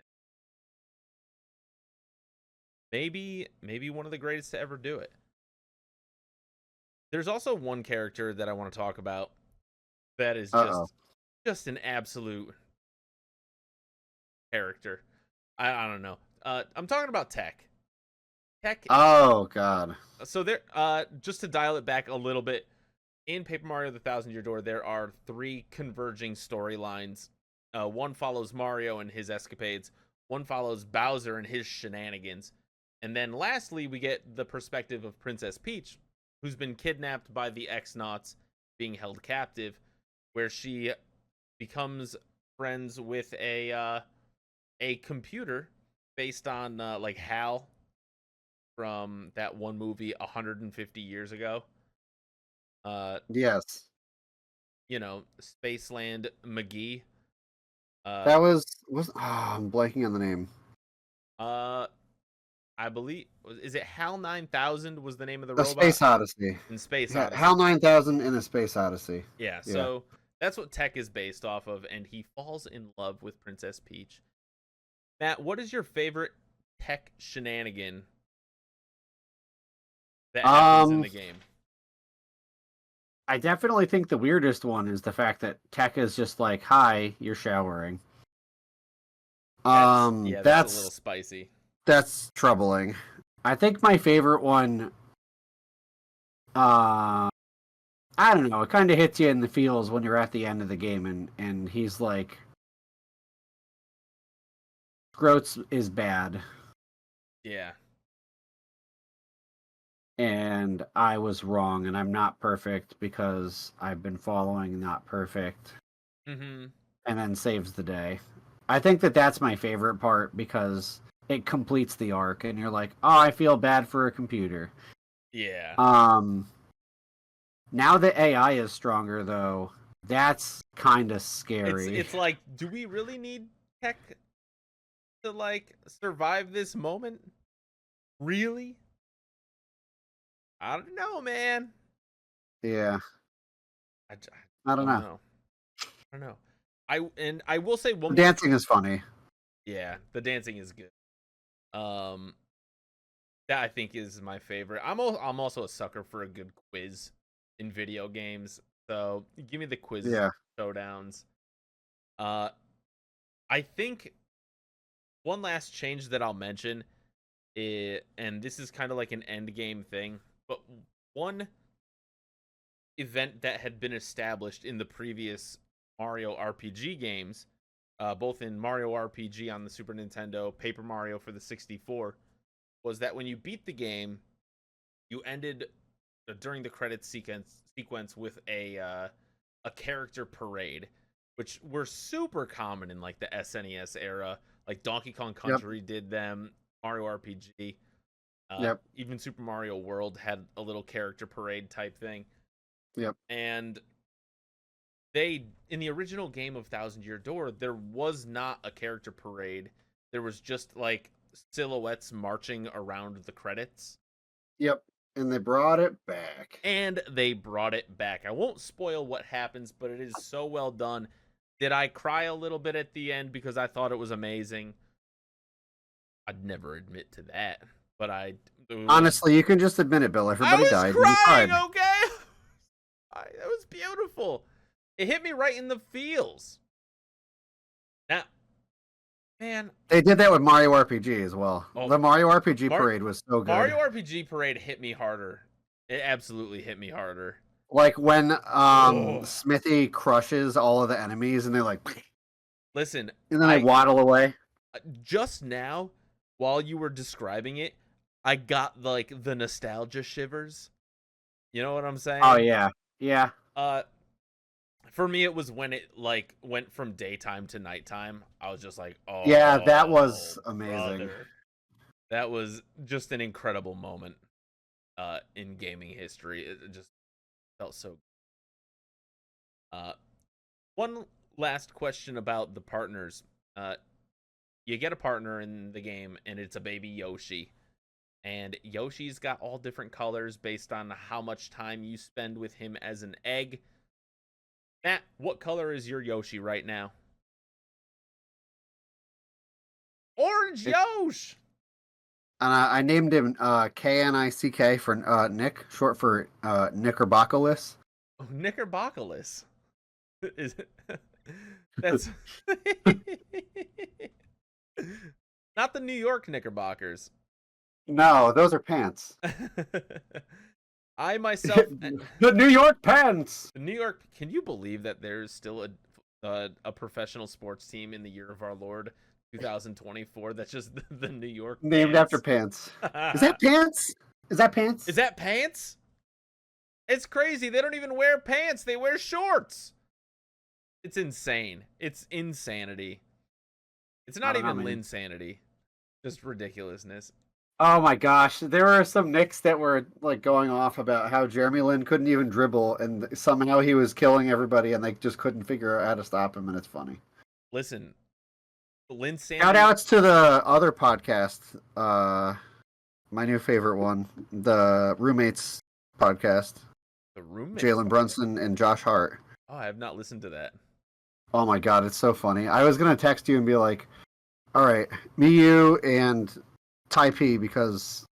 Maybe one of the greatest to ever do it. There's also one character that I want to talk about that is Uh-oh. just an absolute character. I don't know. I'm talking about Tech. Tech. Oh God. So there. Just to dial it back a little bit, in Paper Mario: The Thousand Year Door, there are three converging storylines. One follows Mario and his escapades. One follows Bowser and his shenanigans. And then lastly, we get the perspective of Princess Peach, who's been kidnapped by the X-Nauts, being held captive, where she becomes friends with a computer based on like Hal from that one movie 150 years ago. Uh, Yes. Spaceland McGee. Uh, That was I'm blanking on the name. uh, I believe is it Hal 9000 was the name of the The robot Space Odyssey. in Space Yeah, HAL Odyssey. 9000 in a Space Odyssey. Yeah, Yeah. so that's what Tech is based off of, and he falls in love with Princess Peach. Matt, what is your favorite Tech shenanigan that happens in Um, the game? I definitely think the weirdest one is the fact that Tech is just like, "Hi, you're showering." That's a little That's spicy. that's troubling. I think my favorite one, uh, I don't know, it kind of hits you in the feels when you're at the end of the game and he's like, Groats is bad, Yeah. and I was wrong, and I'm not perfect because I've been following not perfect, Mm-hmm. and then saves the day. I think that that's my favorite part because it completes the arc, and you're like, oh, I feel bad for a computer. Yeah. Now that AI is stronger, though, that's kind of scary. It's like, do we really need Tech to like survive this moment? Really? I don't know, man. Yeah, I I don't don't know. know. I don't know. I will say one The more. dancing is funny. Yeah, the dancing is good. Um, that I think is my favorite. I'm also a sucker for a good quiz in video games. So give me the quiz Yeah. showdowns. Uh, I think one last change that I'll mention and this is kind of like an end game thing, but one event that had been established in the previous Mario RPG games, both in Mario RPG on the Super Nintendo, Paper Mario for the 64, was that when you beat the game, you ended during the credits sequence with a character parade, which were super common in like the SNES era. Like Donkey Kong Yep. Country did them, Mario RPG, Yep. even Super Mario World had a little character parade type thing. Yep. And they, in the original game of Thousand Year Door, there was not a character parade. There was just like silhouettes marching around the credits. Yep. And they brought it back. And they brought it back. I won't spoil what happens, but it is so well done. Did I cry a little bit at the end because I thought it was amazing? I'd never admit to that, but Honestly, you can just admit it, Bill. Everybody died. I was crying, okay? That was beautiful. It hit me right in the feels. Now, man, they did that with Mario RPG as well. Oh, the Mario RPG parade was so good. Mario RPG parade hit me harder. It absolutely hit me harder. Like when Smithy crushes all of the enemies and they're like, listen, and then they waddle away. Just now, while you were describing it, I got like the nostalgia shivers. You know what I'm saying? Oh yeah, yeah. For me, it was when it like went from daytime to nighttime. I was just like, oh yeah, that was amazing. Brother. That was just an incredible moment in gaming history. It just felt so good. One last question about the partners. You get a partner in the game, and it's a baby Yoshi. And Yoshi's got all different colors based on how much time you spend with him as an egg. Matt, what color is your Yoshi right now? Orange Yosh! And I named him K-N-I-C-K for Nick, short for Knickerbockerless. Oh, Knickerbockerless. Is it? That's not the New York Knickerbockers. No, those are pants. I myself, the New York pants. New York. Can you believe that there's still a professional sports team in the year of our Lord 2024? That's just the New York named pants. after pants. Is that pants? Is that pants? Is that pants? It's crazy. They don't even wear pants. They wear shorts. It's insane. It's insanity. It's not even Linsanity. Just ridiculousness. Oh my gosh, there were some Knicks that were like going off about how Jeremy Lin couldn't even dribble, and somehow he was killing everybody, and they just couldn't figure out how to stop him, and it's funny. Listen, Linsanity. Shout outs to the other podcast, my new favorite one, the Roommates podcast. The Roommates. Jalen Brunson and Josh Hart. Oh, I have not listened to that. Oh my god, it's so funny. I was gonna text you and be like, "All right, me, you, and Ty P," because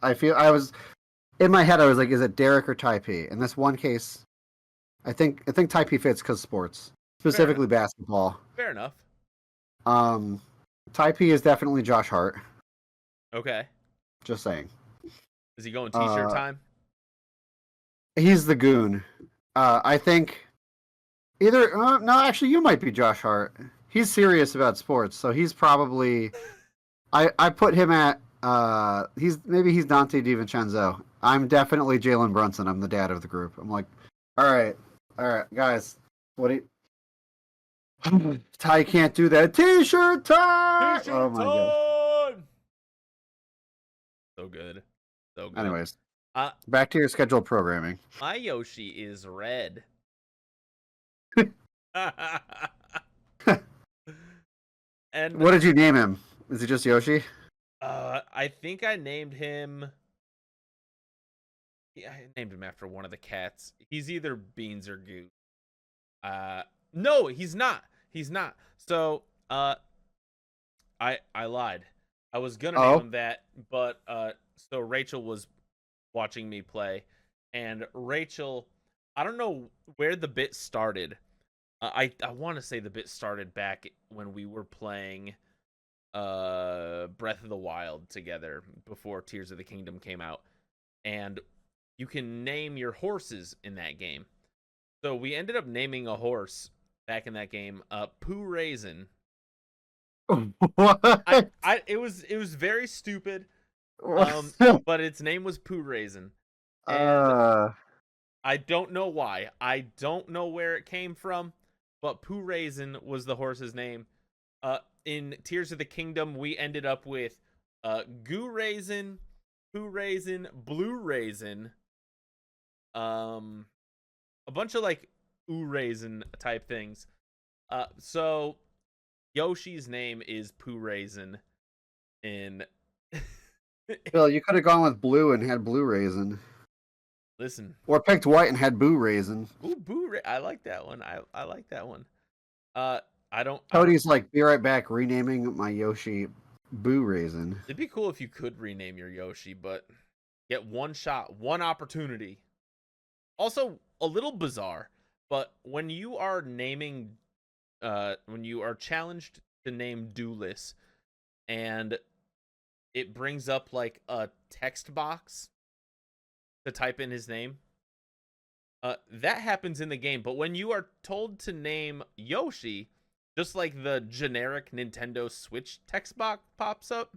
I was in my head. I was like, "Is it Derek or Ty P?" In this one case, I think Ty P fits because sports, specifically basketball. Fair enough. Ty P is definitely Josh Hart. Okay. Just saying. Is he going t-shirt time? He's the goon. I think either no, actually, you might be Josh Hart. He's serious about sports, so he's probably. I put him at he's Dante DiVincenzo. I'm definitely Jalen Brunson. I'm the dad of the group. I'm like, all right, guys, what do you? Ty can't do that. T-shirt time. Oh my god. So good. So good. Anyways, back to your scheduled programming. My Yoshi is red. And what did you name him? Is it just Yoshi? I think I named him. Yeah, I named him after one of the cats. He's either Beans or Goose. No, he's not. He's not. So, I lied. I was gonna name him that, but so Rachel was watching me play, and Rachel, I don't know where the bit started. I want to say the bit started back when we were playing Breath of the Wild together before Tears of the Kingdom came out, and you can name your horses in that game. So we ended up naming a horse back in that game, Pooh Raisin. What? It was very stupid, but its name was Pooh Raisin, and uh, I don't know why. I don't know where it came from, but Pooh Raisin was the horse's name. In Tears of the Kingdom, we ended up with Goo Raisin, Pooh Raisin, Blue Raisin, a bunch of like Ooh Raisin type things. So Yoshi's name is Pooh Raisin in Bill, you could have gone with blue and had blue raisin, Listen. or picked white and had boo raisin. Ooh, I like that one. I like that one. I don't. Cody's like, be right back, renaming my Yoshi Boo Raisin. It'd be cool if you could rename your Yoshi, but get one shot, one opportunity. Also, a little bizarre, but when you are naming, when you are challenged to name Duelist, and it brings up like a text box to type in his name, that happens in the game. But when you are told to name Yoshi, just like the generic Nintendo Switch text box pops up.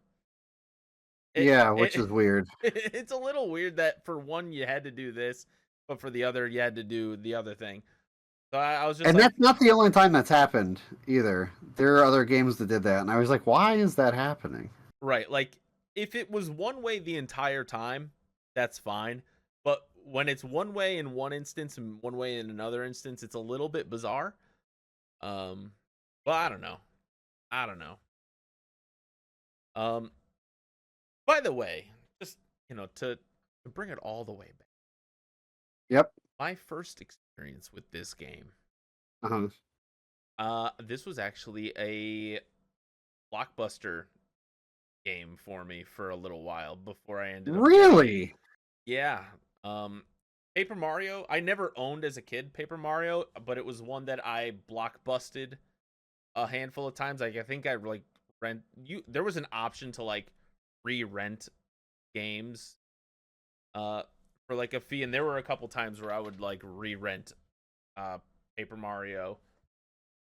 Which is weird. It's a little weird that for one you had to do this, but for the other you had to do the other thing. So I was just And like, that's not the only time that's happened either. There are other games that did that, and I was like, why is that happening? right, like if it was one way the entire time, that's fine. But when it's one way in one instance and one way in another instance, it's a little bit bizarre. But I don't know. I don't know. By the way, just to bring it all the way back. Yep. My first experience with this game. This was actually a Blockbuster game for me for a little while before I ended up Really? Yeah. Paper Mario, I never owned as a kid Paper Mario, but it was one that I blockbusted a handful of times. Like I think I like there was an option to like re-rent games for like a fee, and there were a couple times where I would like re-rent Paper Mario.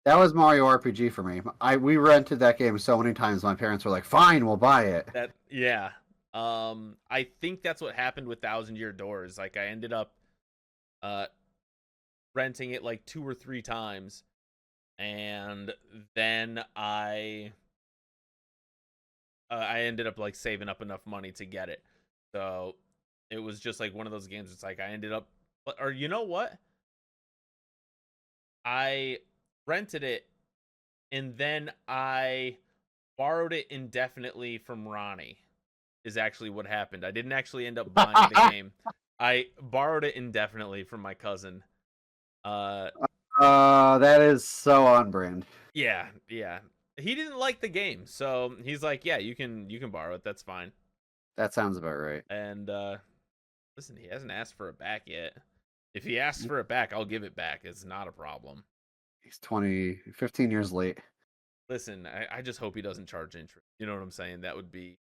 That was Mario RPG for me. We rented that game so many times. My parents were like, "Fine, we'll buy it." Yeah. I think that's what happened with Thousand Year Doors. Like I ended up renting it like 2 or 3 times, and then I ended up like saving up enough money to get it. So it was just like one of those games. It's like I ended up, or you know what? I rented it, and then I borrowed it indefinitely from Ronnie. Is actually what happened. I didn't actually end up buying the game. I borrowed it indefinitely from my cousin. That is so on brand. Yeah. He didn't like the game, so he's like, "Yeah, you can borrow it. That's fine." That sounds about right. And listen, he hasn't asked for it back yet. If he asks for it back, I'll give it back. It's not a problem. He's 15 years late. Listen, I just hope he doesn't charge interest. You know what I'm saying? That would be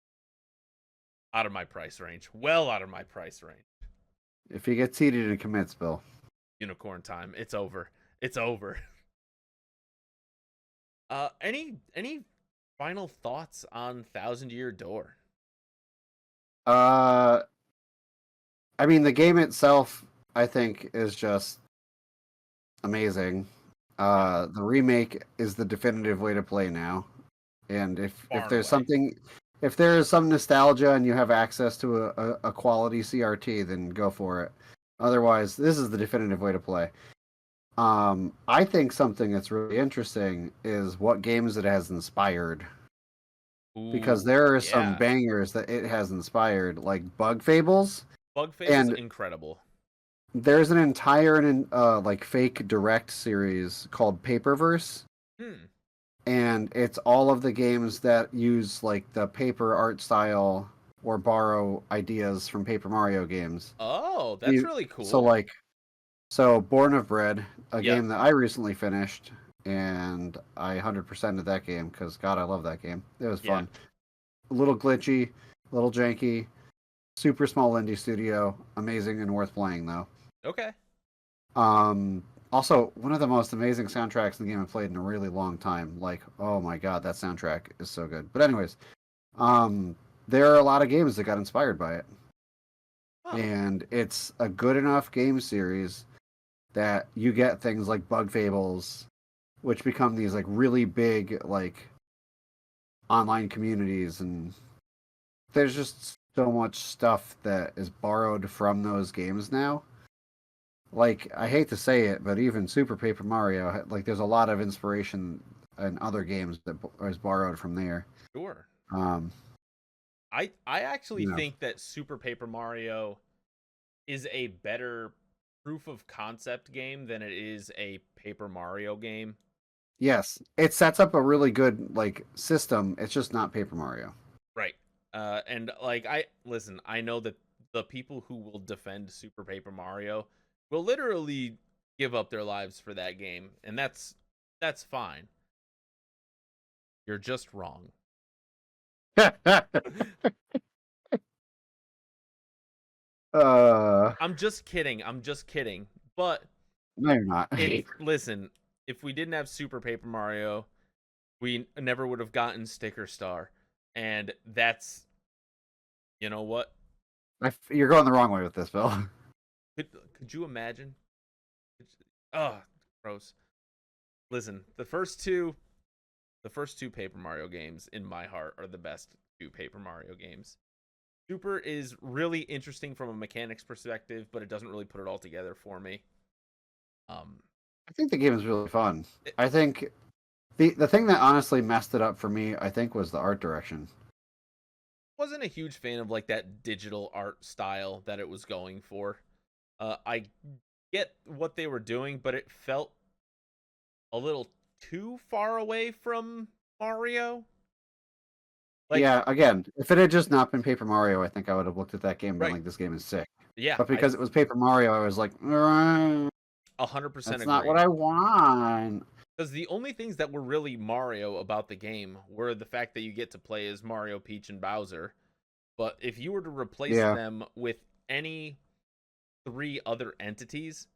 out of my price range. Well out of my price range. If he gets heated and commits, Bill. Unicorn time. It's over. It's over. Any final thoughts on Thousand Year Door? I mean, the game itself, I think, is just amazing. The remake is the definitive way to play now. And if there's something, if there is some nostalgia and you have access to a quality CRT, then go for it. Otherwise, this is the definitive way to play. I think something that's really interesting is what games it has inspired. Because there are some bangers that it has inspired, like Bug Fables. Bug Fables, incredible. There's an entire like fake direct series called Paperverse. And it's all of the games that use like the paper art style or borrow ideas from Paper Mario games. Oh, that's really cool. So Born of Bread, a game that I recently finished, and I 100%ed that game because God, I love that game. It was Yeah. fun. A little glitchy, a little janky, super small indie studio, amazing and worth playing though. Okay. Also, one of the most amazing soundtracks in the game I've played in a really long time. Like, oh my God, that soundtrack is so good. But anyways, there are a lot of games that got inspired by it. Huh. And it's a good enough game series that you get things like Bug Fables, which become these like really big like online communities, and there's just so much stuff that is borrowed from those games now. Like, I hate to say it, but even Super Paper Mario, like there's a lot of inspiration in other games that is borrowed from there. Sure. Um, I actually you know, think that Super Paper Mario is a better proof of concept game than it is a Paper Mario game. yes, it sets up a really good like system. It's just not Paper Mario. Right. And like I listen, I know that the people who will defend Super Paper Mario will literally give up their lives for that game, and that's fine. You're just wrong. uh, I'm just kidding. I'm just kidding. But no, you're not. listen, if we didn't have Super Paper Mario, we never would have gotten Sticker Star. And that's, you know what? You're going the wrong way with this, Bill. Could you imagine? Oh, gross. Listen, the first two Paper Mario games in my heart are the best two Paper Mario games. Super is really interesting from a mechanics perspective, but it doesn't really put it all together for me. I think the game is really fun. It I think the thing that honestly messed it up for me, I think, was the art direction. wasn't a huge fan of like that digital art style that it was going for. I get what they were doing, but it felt a little too far away from Mario. Like, Yeah, again, if it had just not been Paper Mario, I think I would have looked at that game and been right? like, "This game is sick." Yeah, But I because it was Paper Mario, I was like, 100% "That's not what agree. I want." Because the only things that were really Mario about the game were the fact that you get to play as Mario, Peach, and Bowser. But if you were to replace Yeah, them with any three other entities,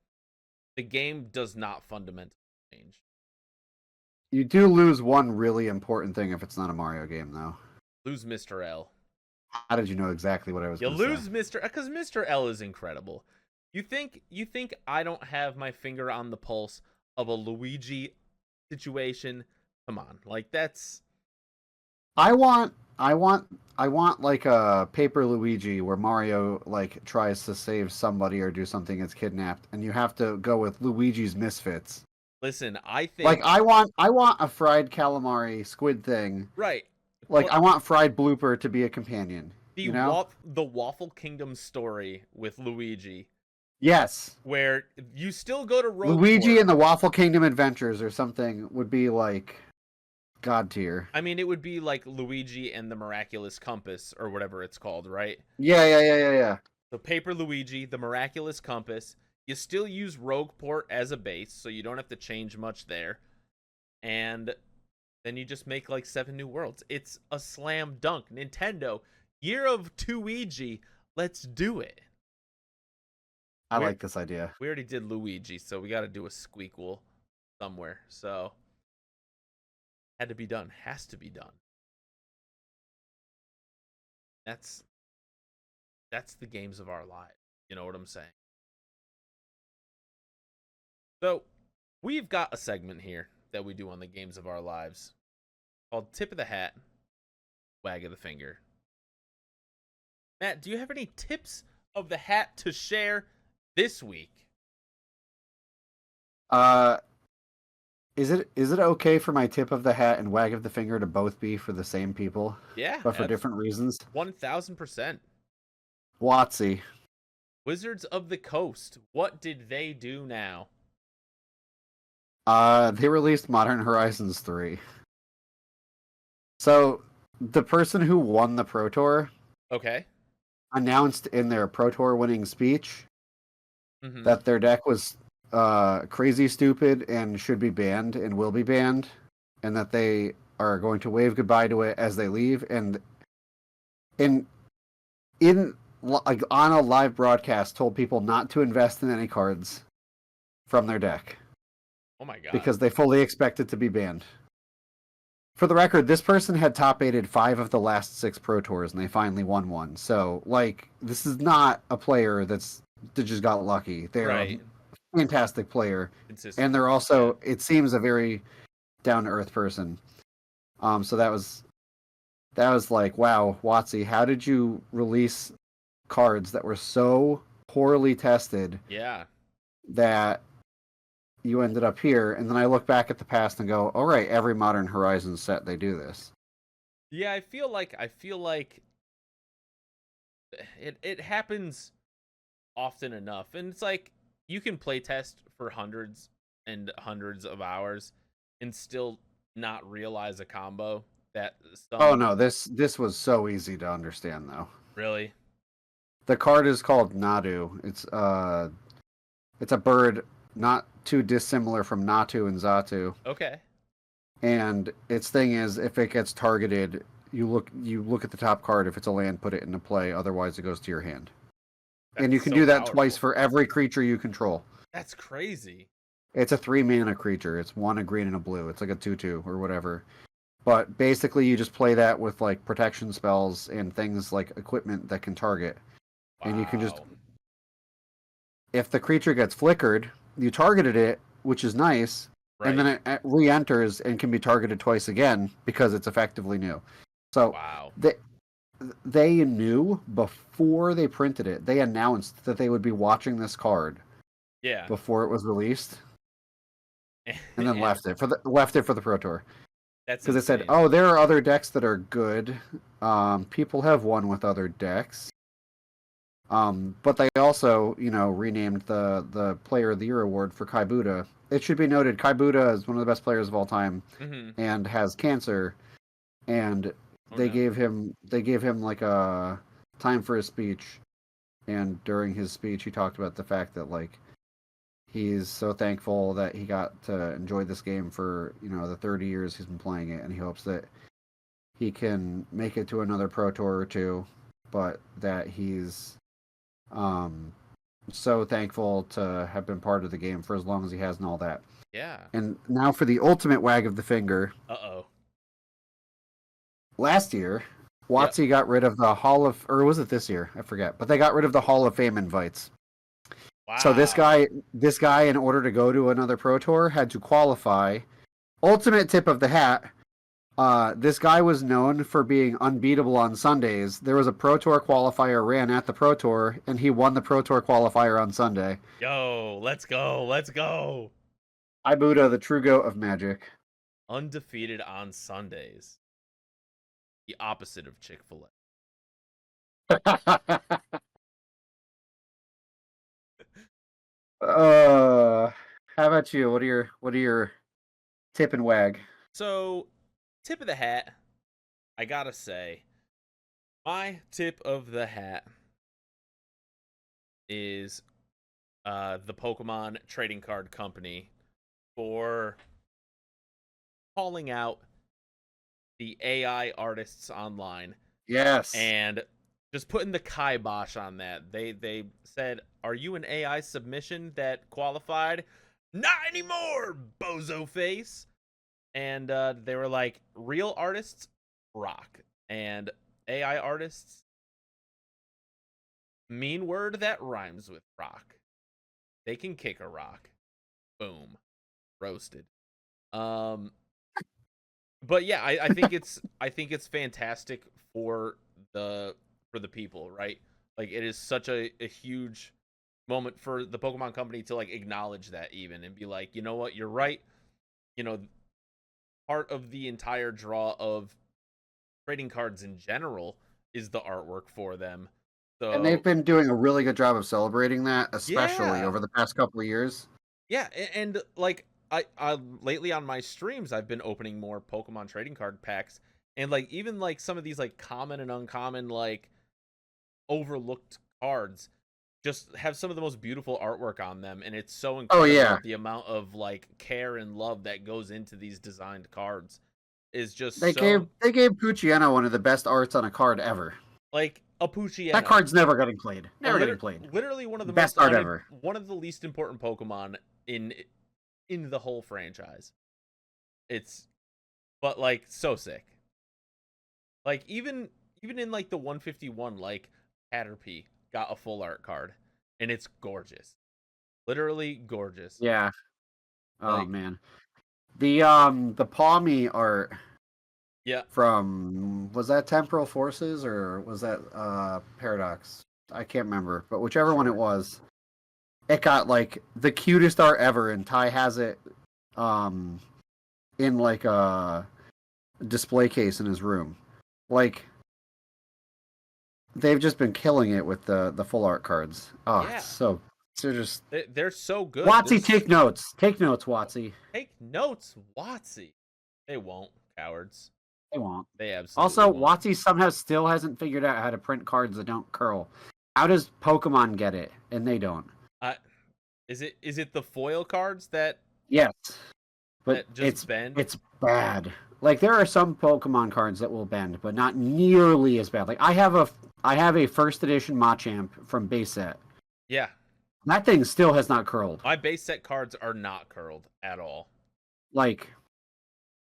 the game does not fundamentally change. you do lose one really important thing if it's not a Mario game, though. Lose Mr. L. How did you know exactly what I was You going to say? lose Mr. because Mr. L is incredible. You think I don't have my finger on the pulse of a Luigi situation? Come on, like that's I want like a Paper Luigi where Mario like tries to save somebody or do something gets kidnapped, and you have to go with Luigi's Misfits. listen. I Like think I want a fried calamari squid thing. right. Like Well, I want fried blooper to be a companion. the You know? the Waffle Kingdom story with Luigi, Yes. where you still go to Luigi Rogueport. and the Waffle Kingdom Adventures or something would be like god tier. I mean, it would be like Luigi and the Miraculous Compass or whatever it's called, right? Yeah. The Paper Luigi, the Miraculous Compass. You still use Rogueport as a base, so you don't have to change much there. And then you just make like 7 new worlds. It's a slam dunk. Nintendo, year of Luigi, let's do it. I We like this idea. we already did Luigi, so we got to do a squeakquel somewhere. So had to be done. Has to be done. That's that's the games of our lives. You know what I'm saying? So we've got a segment here that we do on the games of our lives called Tip of the Hat, Wag of the Finger. Matt, do you have any tips of the hat to share this week? Uh is it okay for my tip of the hat and wag of the finger to both be for the same people, Yeah, but for different reasons? 1000%. Watsy. Wizards of the Coast. What did they do now? They released Modern Horizons 3. So the person who won the Pro Tour Okay. announced in their Pro Tour winning speech Mm-hmm. that their deck was crazy stupid and should be banned and will be banned, and that they are going to wave goodbye to it as they leave. And in like on a live broadcast, told people not to invest in any cards from their deck Oh my god. because they fully expect it to be banned. For the record, this person had top eighted 5 of the last 6 Pro Tours, and they finally won one. So, like, this is not a player that just got lucky. They're Right. a fantastic player, Consistent. and they're also, it seems, a very down to earth person. So that was like, wow, Watsy, how did you release cards that were so poorly tested Yeah. that you ended up here? And then I look back at the past and go, all right, every Modern Horizons set they do this. Yeah, I feel like it happens often enough. And it's like you can play test for hundreds and hundreds of hours and still not realize a combo that Oh some no, this was so easy to understand though. really. The card is called Nadu. It's a bird not too dissimilar from Natu and Zatu. Okay. And its thing is, if it gets targeted, you look at the top card. If it's a land, put it into play. Otherwise, it goes to your hand. And That's you can so do that powerful. twice for every creature you control. That's crazy. It's a 3-mana creature. It's 1 a green and a blue. It's like a 2/2 or whatever. But basically, you just play that with like protection spells and things like equipment that can target. Wow. And you can just, if the creature gets flickered, you targeted it, which is nice, right. and then it re-enters and can be targeted twice again because it's effectively new. So wow. They knew before they printed it. They announced that they would be watching this card. Yeah. Before it was released, and then And left it for the Pro Tour. That's Because it said, insane. "Oh, there are other decks that are good. People have won with other decks." But they also, renamed the Player of the Year award for Kai Buddha. It should be noted, Kai Buddha is one of the best players of all time, and has cancer. And they gave him like a time for his speech, and during his speech, he talked about the fact that like he's so thankful that he got to enjoy this game for the 30 years he's been playing it, and he hopes that he can make it to another Pro Tour or two, but that he's so thankful to have been part of the game for as long as he has and all that. Yeah. And now for the ultimate wag of the finger. Uh-oh. Last year, WotC got rid of the Hall of, or was it this year? I forget. But they got rid of the Hall of Fame invites. Wow. So this guy, in order to go to another Pro Tour, had to qualify. Ultimate tip of the hat. This guy was known for being unbeatable on Sundays. There was a Pro Tour qualifier ran at the Pro Tour, and he won the Pro Tour qualifier on Sunday. Yo, let's go. Let's go. Buddha, the true goat of Magic. Undefeated on Sundays. The opposite of Chick-fil-A. How about you? What are your tip and wag? So, tip of the hat, I gotta say, my tip of the hat is the Pokemon Trading Card Company for calling out the AI artists online. Yes. And just putting the kibosh on that. They said, "Are you an AI submission that qualified?" Not anymore, bozo face. And they were like, real artists rock, and AI artists, mean word that rhymes with rock. They can kick a rock. Boom, roasted. But yeah, I think it's fantastic for the people, right? Like, it is such a huge moment for the Pokemon Company to like acknowledge that, even, and be like, you know what, you're right. Part of the entire draw of trading cards in general is the artwork for them. So, and they've been doing a really good job of celebrating that, especially over the past couple of years. Yeah, and like I lately on my streams, I've been opening more Pokemon trading card packs, and like even like some of these like common and uncommon like overlooked cards just have some of the most beautiful artwork on them, and it's so Oh incredible yeah, the amount of like care and love that goes into these designed cards is just they so gave Pucciano one of the best arts on a card ever. like a That Pucciano. card's never getting played. Never getting played. Literally one of the Best most art ever. one of the least important Pokemon in the whole franchise. It's but like so sick. Like even in like the 151, like Caterpie got a full art card, and it's gorgeous, literally gorgeous. Yeah. Oh Like man. The Palmy art yeah, from, was that Temporal Forces or was that Paradox? I can't remember, but whichever one it sure. was, it got like the cutest art ever, and Ty has it um in like a display case in his room. Like they've just been killing it with the full art cards. Oh, Yeah, they're just they're so good. Watsy, take notes. Take notes, Watsy. Take notes, Watsy. They won't, cowards. They won't. They absolutely Also, won't. Watsy somehow still hasn't figured out how to print cards that don't curl. How does Pokemon get it and they don't? Is it the foil cards that Yes, but that just bend? it's bad. Like there are some Pokemon cards that will bend, but not nearly as bad. Like I have a first edition Machamp from base set. Yeah, That thing still has not curled. my base set cards are not curled at all. Like,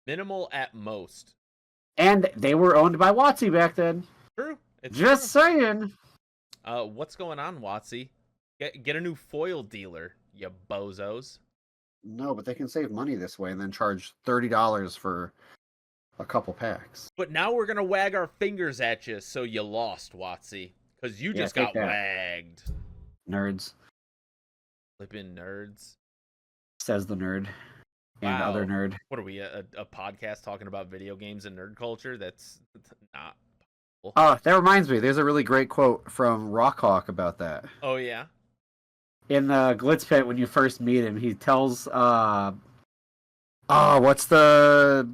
Minimal at most. and they were owned by Watsy back then. True. It's Just true. saying. What's going on, Watsy? Get a new foil dealer, you bozos. No, but they can save money this way and then charge $30 for a couple packs. But now we're gonna wag our fingers at you, so you lost, Watsy, because you just take got that. wagged. Nerds, Flippin' nerds. says the nerd. And Wow. other nerd. What are we, a podcast talking about video games and nerd culture? That's not possible. Oh, that reminds me. There's a really great quote from Rockhawk about that. Oh yeah. In the Glitz Pit, when you first meet him, he tells what's the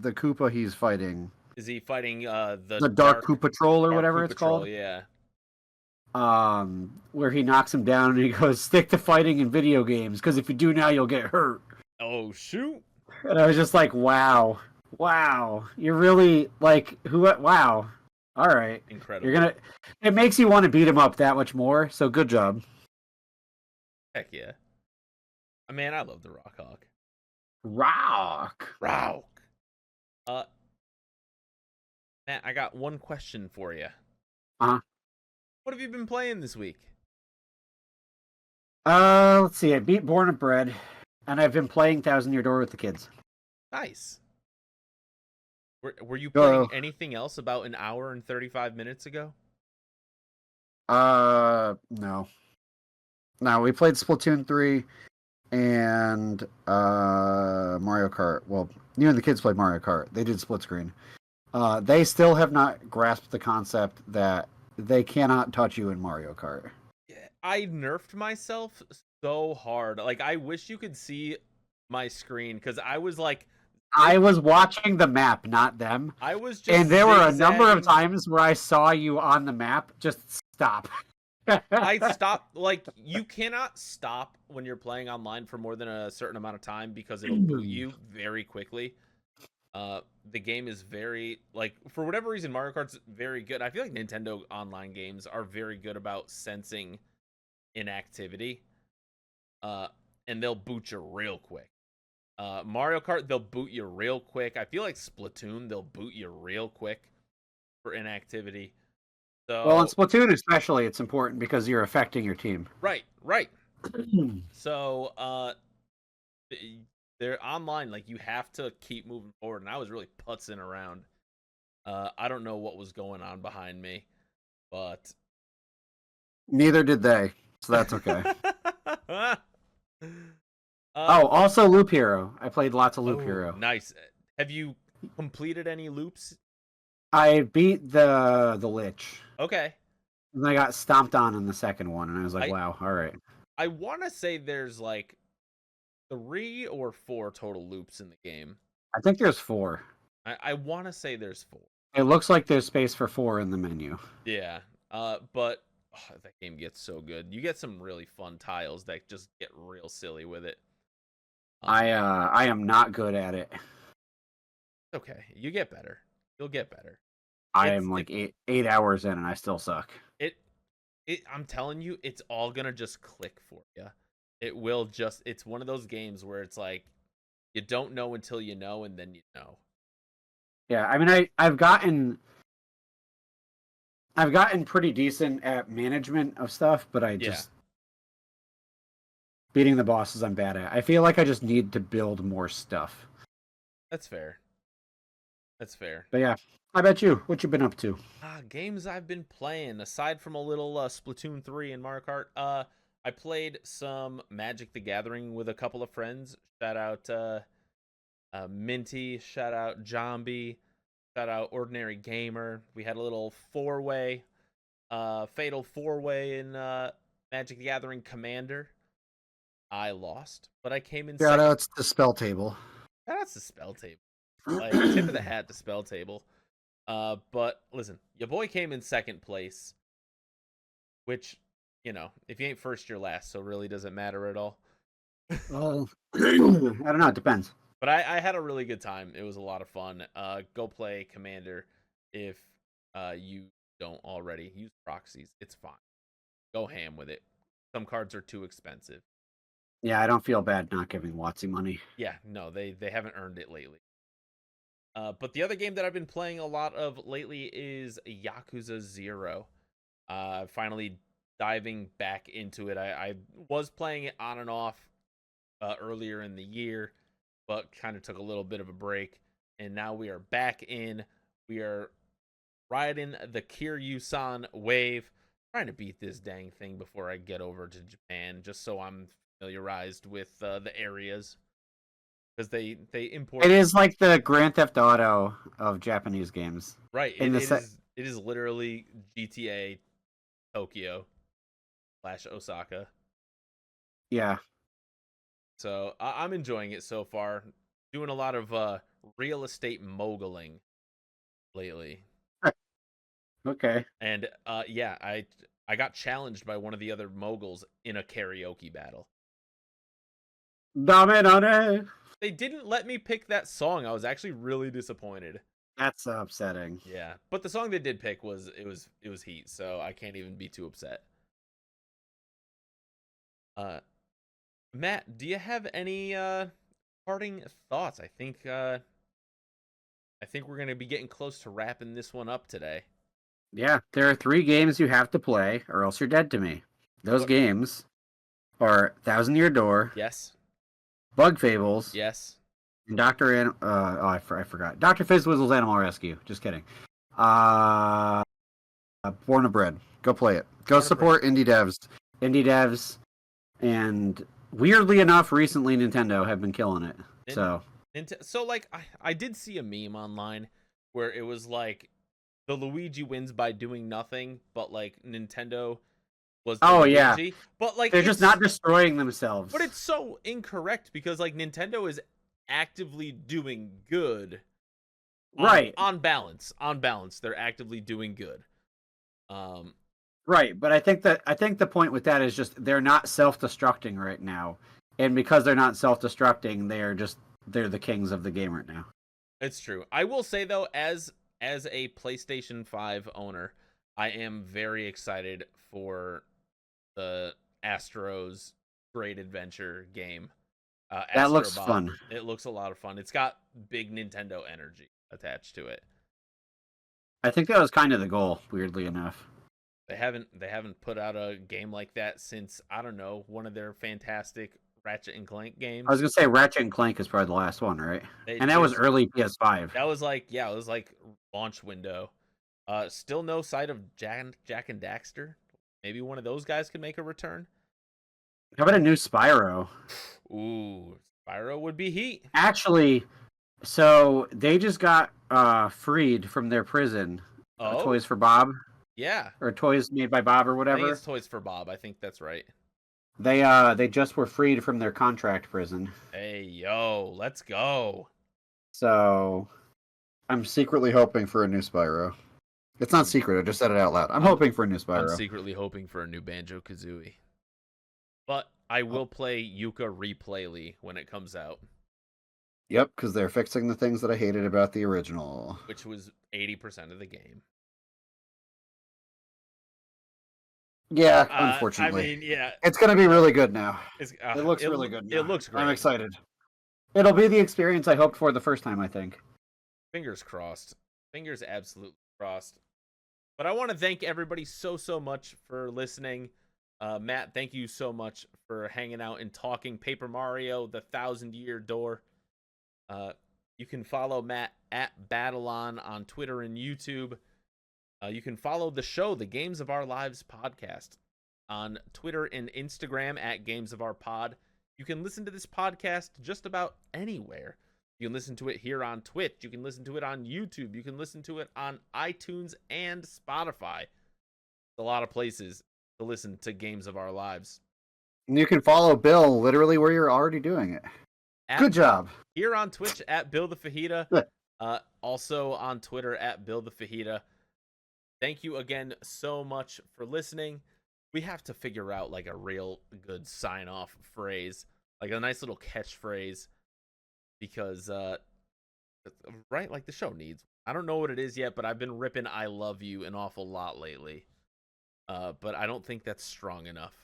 Koopa he's fighting? Is he fighting The Dark Koopa Troll or whatever it's called? Yeah. Where he knocks him down and he goes, "Stick to fighting in video games, because if you do now, you'll get hurt." Oh shoot. And I was just like, wow, you're really like who? Wow, all right, Incredible. It makes you want to beat him up that much more. So good job. Heck yeah. Man, I love the Rockhawk. Rock. Matt, I got one question for you. Uh-huh. What have you been playing this week? Let's see. I beat Born and Bred, and I've been playing Thousand Year Door with the kids. Nice. Were you playing anything else about an hour and 35 minutes ago? No. No, we played Splatoon 3 and Mario Kart. Well, you and the kids played Mario Kart. They did split screen. They still have not grasped the concept that they cannot touch you in Mario Kart. I nerfed myself so hard. Like, I wish you could see my screen, because I was like... I was watching the map, not them. I was just And there were a number of zigzagging. times where I saw you on the map just stop. I stopped. Like, you cannot stop when you're playing online for more than a certain amount of time, because it'll boot you very quickly. The game is very, like, for whatever reason, Mario Kart's very good. I feel like Nintendo online games are very good about sensing inactivity. And they'll boot you real quick. Mario Kart, they'll boot you real quick. I feel like Splatoon, they'll boot you real quick for inactivity. So, well, in Splatoon especially, it's important because you're affecting your team. Right. So, they're online. Like, you have to keep moving forward. And I was really putzing around. I don't know what was going on behind me, but Neither did they, so that's okay. Also Loop Hero. I played lots of Loop Hero. Nice. Have you completed any loops? I beat the Lich. Okay. And I got stomped on in the second one, and I was like, wow, all right. I want to say there's like 3 or 4 total loops in the game. I think there's 4. I want to say there's 4. It looks like there's space for 4 in the menu. Yeah. But that game gets so good. You get some really fun tiles that just get real silly with it. I am not good at it. Okay, you get better. You'll get better. I It's am it like eight hours in and I still suck. it I'm telling you, it's all gonna just click for you. It will just. It's one of those games where it's like you don't know until you know, and then you know. Yeah, I mean I've gotten pretty decent at management of stuff, but I Yeah, just beating the bosses I'm bad at. I feel like I just need to build more stuff. that's fair. That's fair. But yeah, I bet you. What you been up to? Games I've been playing aside from a little Splatoon 3 and Mario Kart. I played some Magic the Gathering with a couple of friends. Shout out Minty. Shout out Jambi. Shout out Ordinary Gamer. We had a little four-way, fatal four-way in Magic the Gathering Commander. I lost, but I came in Shout second. outs to Spell Table. That's the spell table. Like tip of the hat to spell table. But listen, your boy came in second place, which, if you ain't first, you're last, so really doesn't matter at all. Well, I don't know. It depends. But I had a really good time. It was a lot of fun. Go play Commander if you don't already use proxies. It's fine. Go ham with it. Some cards are too expensive. Yeah, I don't feel bad not giving Watsy money. Yeah, no, they haven't earned it lately. But the other game that I've been playing a lot of lately is Yakuza 0. Finally diving back into it. I was playing it on and off earlier in the year, but kind of took a little bit of a break. And now we are back in. We are riding the Kiryu-san wave, trying to beat this dang thing before I get over to Japan, just so I'm familiarized with the areas. Because they import. It is like the Grand Theft Auto of Japanese games. Right. It is literally GTA Tokyo / Osaka. Yeah. So I'm enjoying it so far. Doing a lot of real estate moguling lately. Okay. And yeah, I got challenged by one of the other moguls in a karaoke battle. Dominone. They didn't let me pick that song. I was actually really disappointed. That's upsetting. Yeah, but the song they did pick was Heat, so I can't even be too upset. Matt, do you have any parting thoughts? I think we're gonna be getting close to wrapping this one up today. Yeah, there are 3 games you have to play, or else you're dead to me. Those games are Thousand Year Door, Yes. Bug Fables, Yes. and I forgot. Dr. Fizzwizzle's Animal Rescue. Just kidding. Born and Bred. Go play it. Go support indie devs. Indie devs, and weirdly enough, recently Nintendo have been killing it. So like I did see a meme online where it was like the Luigi wins by doing nothing, but like Nintendo was the Luigi. Yeah, But like they're just not destroying themselves. But it's so incorrect because like Nintendo is actively doing good. Right. On balance, they're actively doing good. Right, but I think the point with that is just they're not self-destructing right now, and because they're not self-destructing, they're the kings of the game right now. It's true. I will say though, as a PlayStation 5 owner, I am very excited for the Astro's Great Adventure game. That looks fun. It looks a lot of fun. It's got big Nintendo energy attached to it. I think that was kind of the goal, weirdly enough. They haven't put out a game like that since, I don't know, one of their fantastic Ratchet and Clank games. I was gonna say Ratchet and Clank is probably the last one, right? And that was early PS5. That was like, yeah, it was like launch window. Still no sight of Jack and Daxter. Maybe one of those guys could make a return. How about a new Spyro? Ooh, Spyro would be heat. Actually, so they just got freed from their prison. Toys for Bob. Yeah. Or Toys Made by Bob or whatever. I think it's Toys for Bob. I think that's right. They just were freed from their contract prison. Hey, yo, let's go. So I'm secretly hoping for a new Spyro. It's not secret. I just said it out loud. I'm hoping for a new I'm Spyro. secretly hoping for a new Banjo-Kazooie. But I will play Yooka-Replaylee when it comes out. Yep, because they're fixing the things that I hated about the original. Which was 80% of the game. Yeah, unfortunately. I mean, yeah. It's going to be really good now. It looks really good now. It looks great. I'm excited. It'll be the experience I hoped for the first time, I think. Fingers crossed. Fingers absolutely crossed. But I want to thank everybody so much for listening. Matt, thank you so much for hanging out and talking Paper Mario, the 1,000-Year Door. You can follow Matt at Battleon on Twitter and YouTube. You can follow the show, the Games of Our Lives podcast, on Twitter and Instagram at Games of Our Pod. You can listen to this podcast just about anywhere. You can listen to it here on Twitch. You can listen to it on YouTube. You can listen to it on iTunes and Spotify. A lot of places to listen to Games of Our Lives. And you can follow Bill literally where you're already doing it. Good job. Here on Twitch at Bill the Fajita. Also on Twitter at Bill the Fajita. Thank you again so much for listening. We have to figure out like a real good sign-off phrase, like a nice little catchphrase, because right, like the show needs. I don't know what it is yet, but I've been ripping "I love you" an awful lot lately. But I don't think that's strong enough.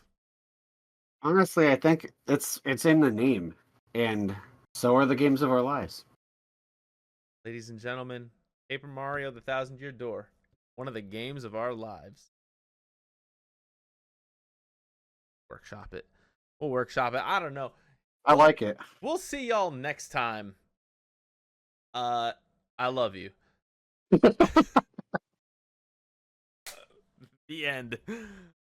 Honestly, I think it's in the name, and so are the Games of Our Lives. Ladies and gentlemen, Paper Mario: The 1,000-Year Door, one of the games of our lives. Workshop it. We'll workshop it. I don't know. I like it. We'll see y'all next time. I love you. The end.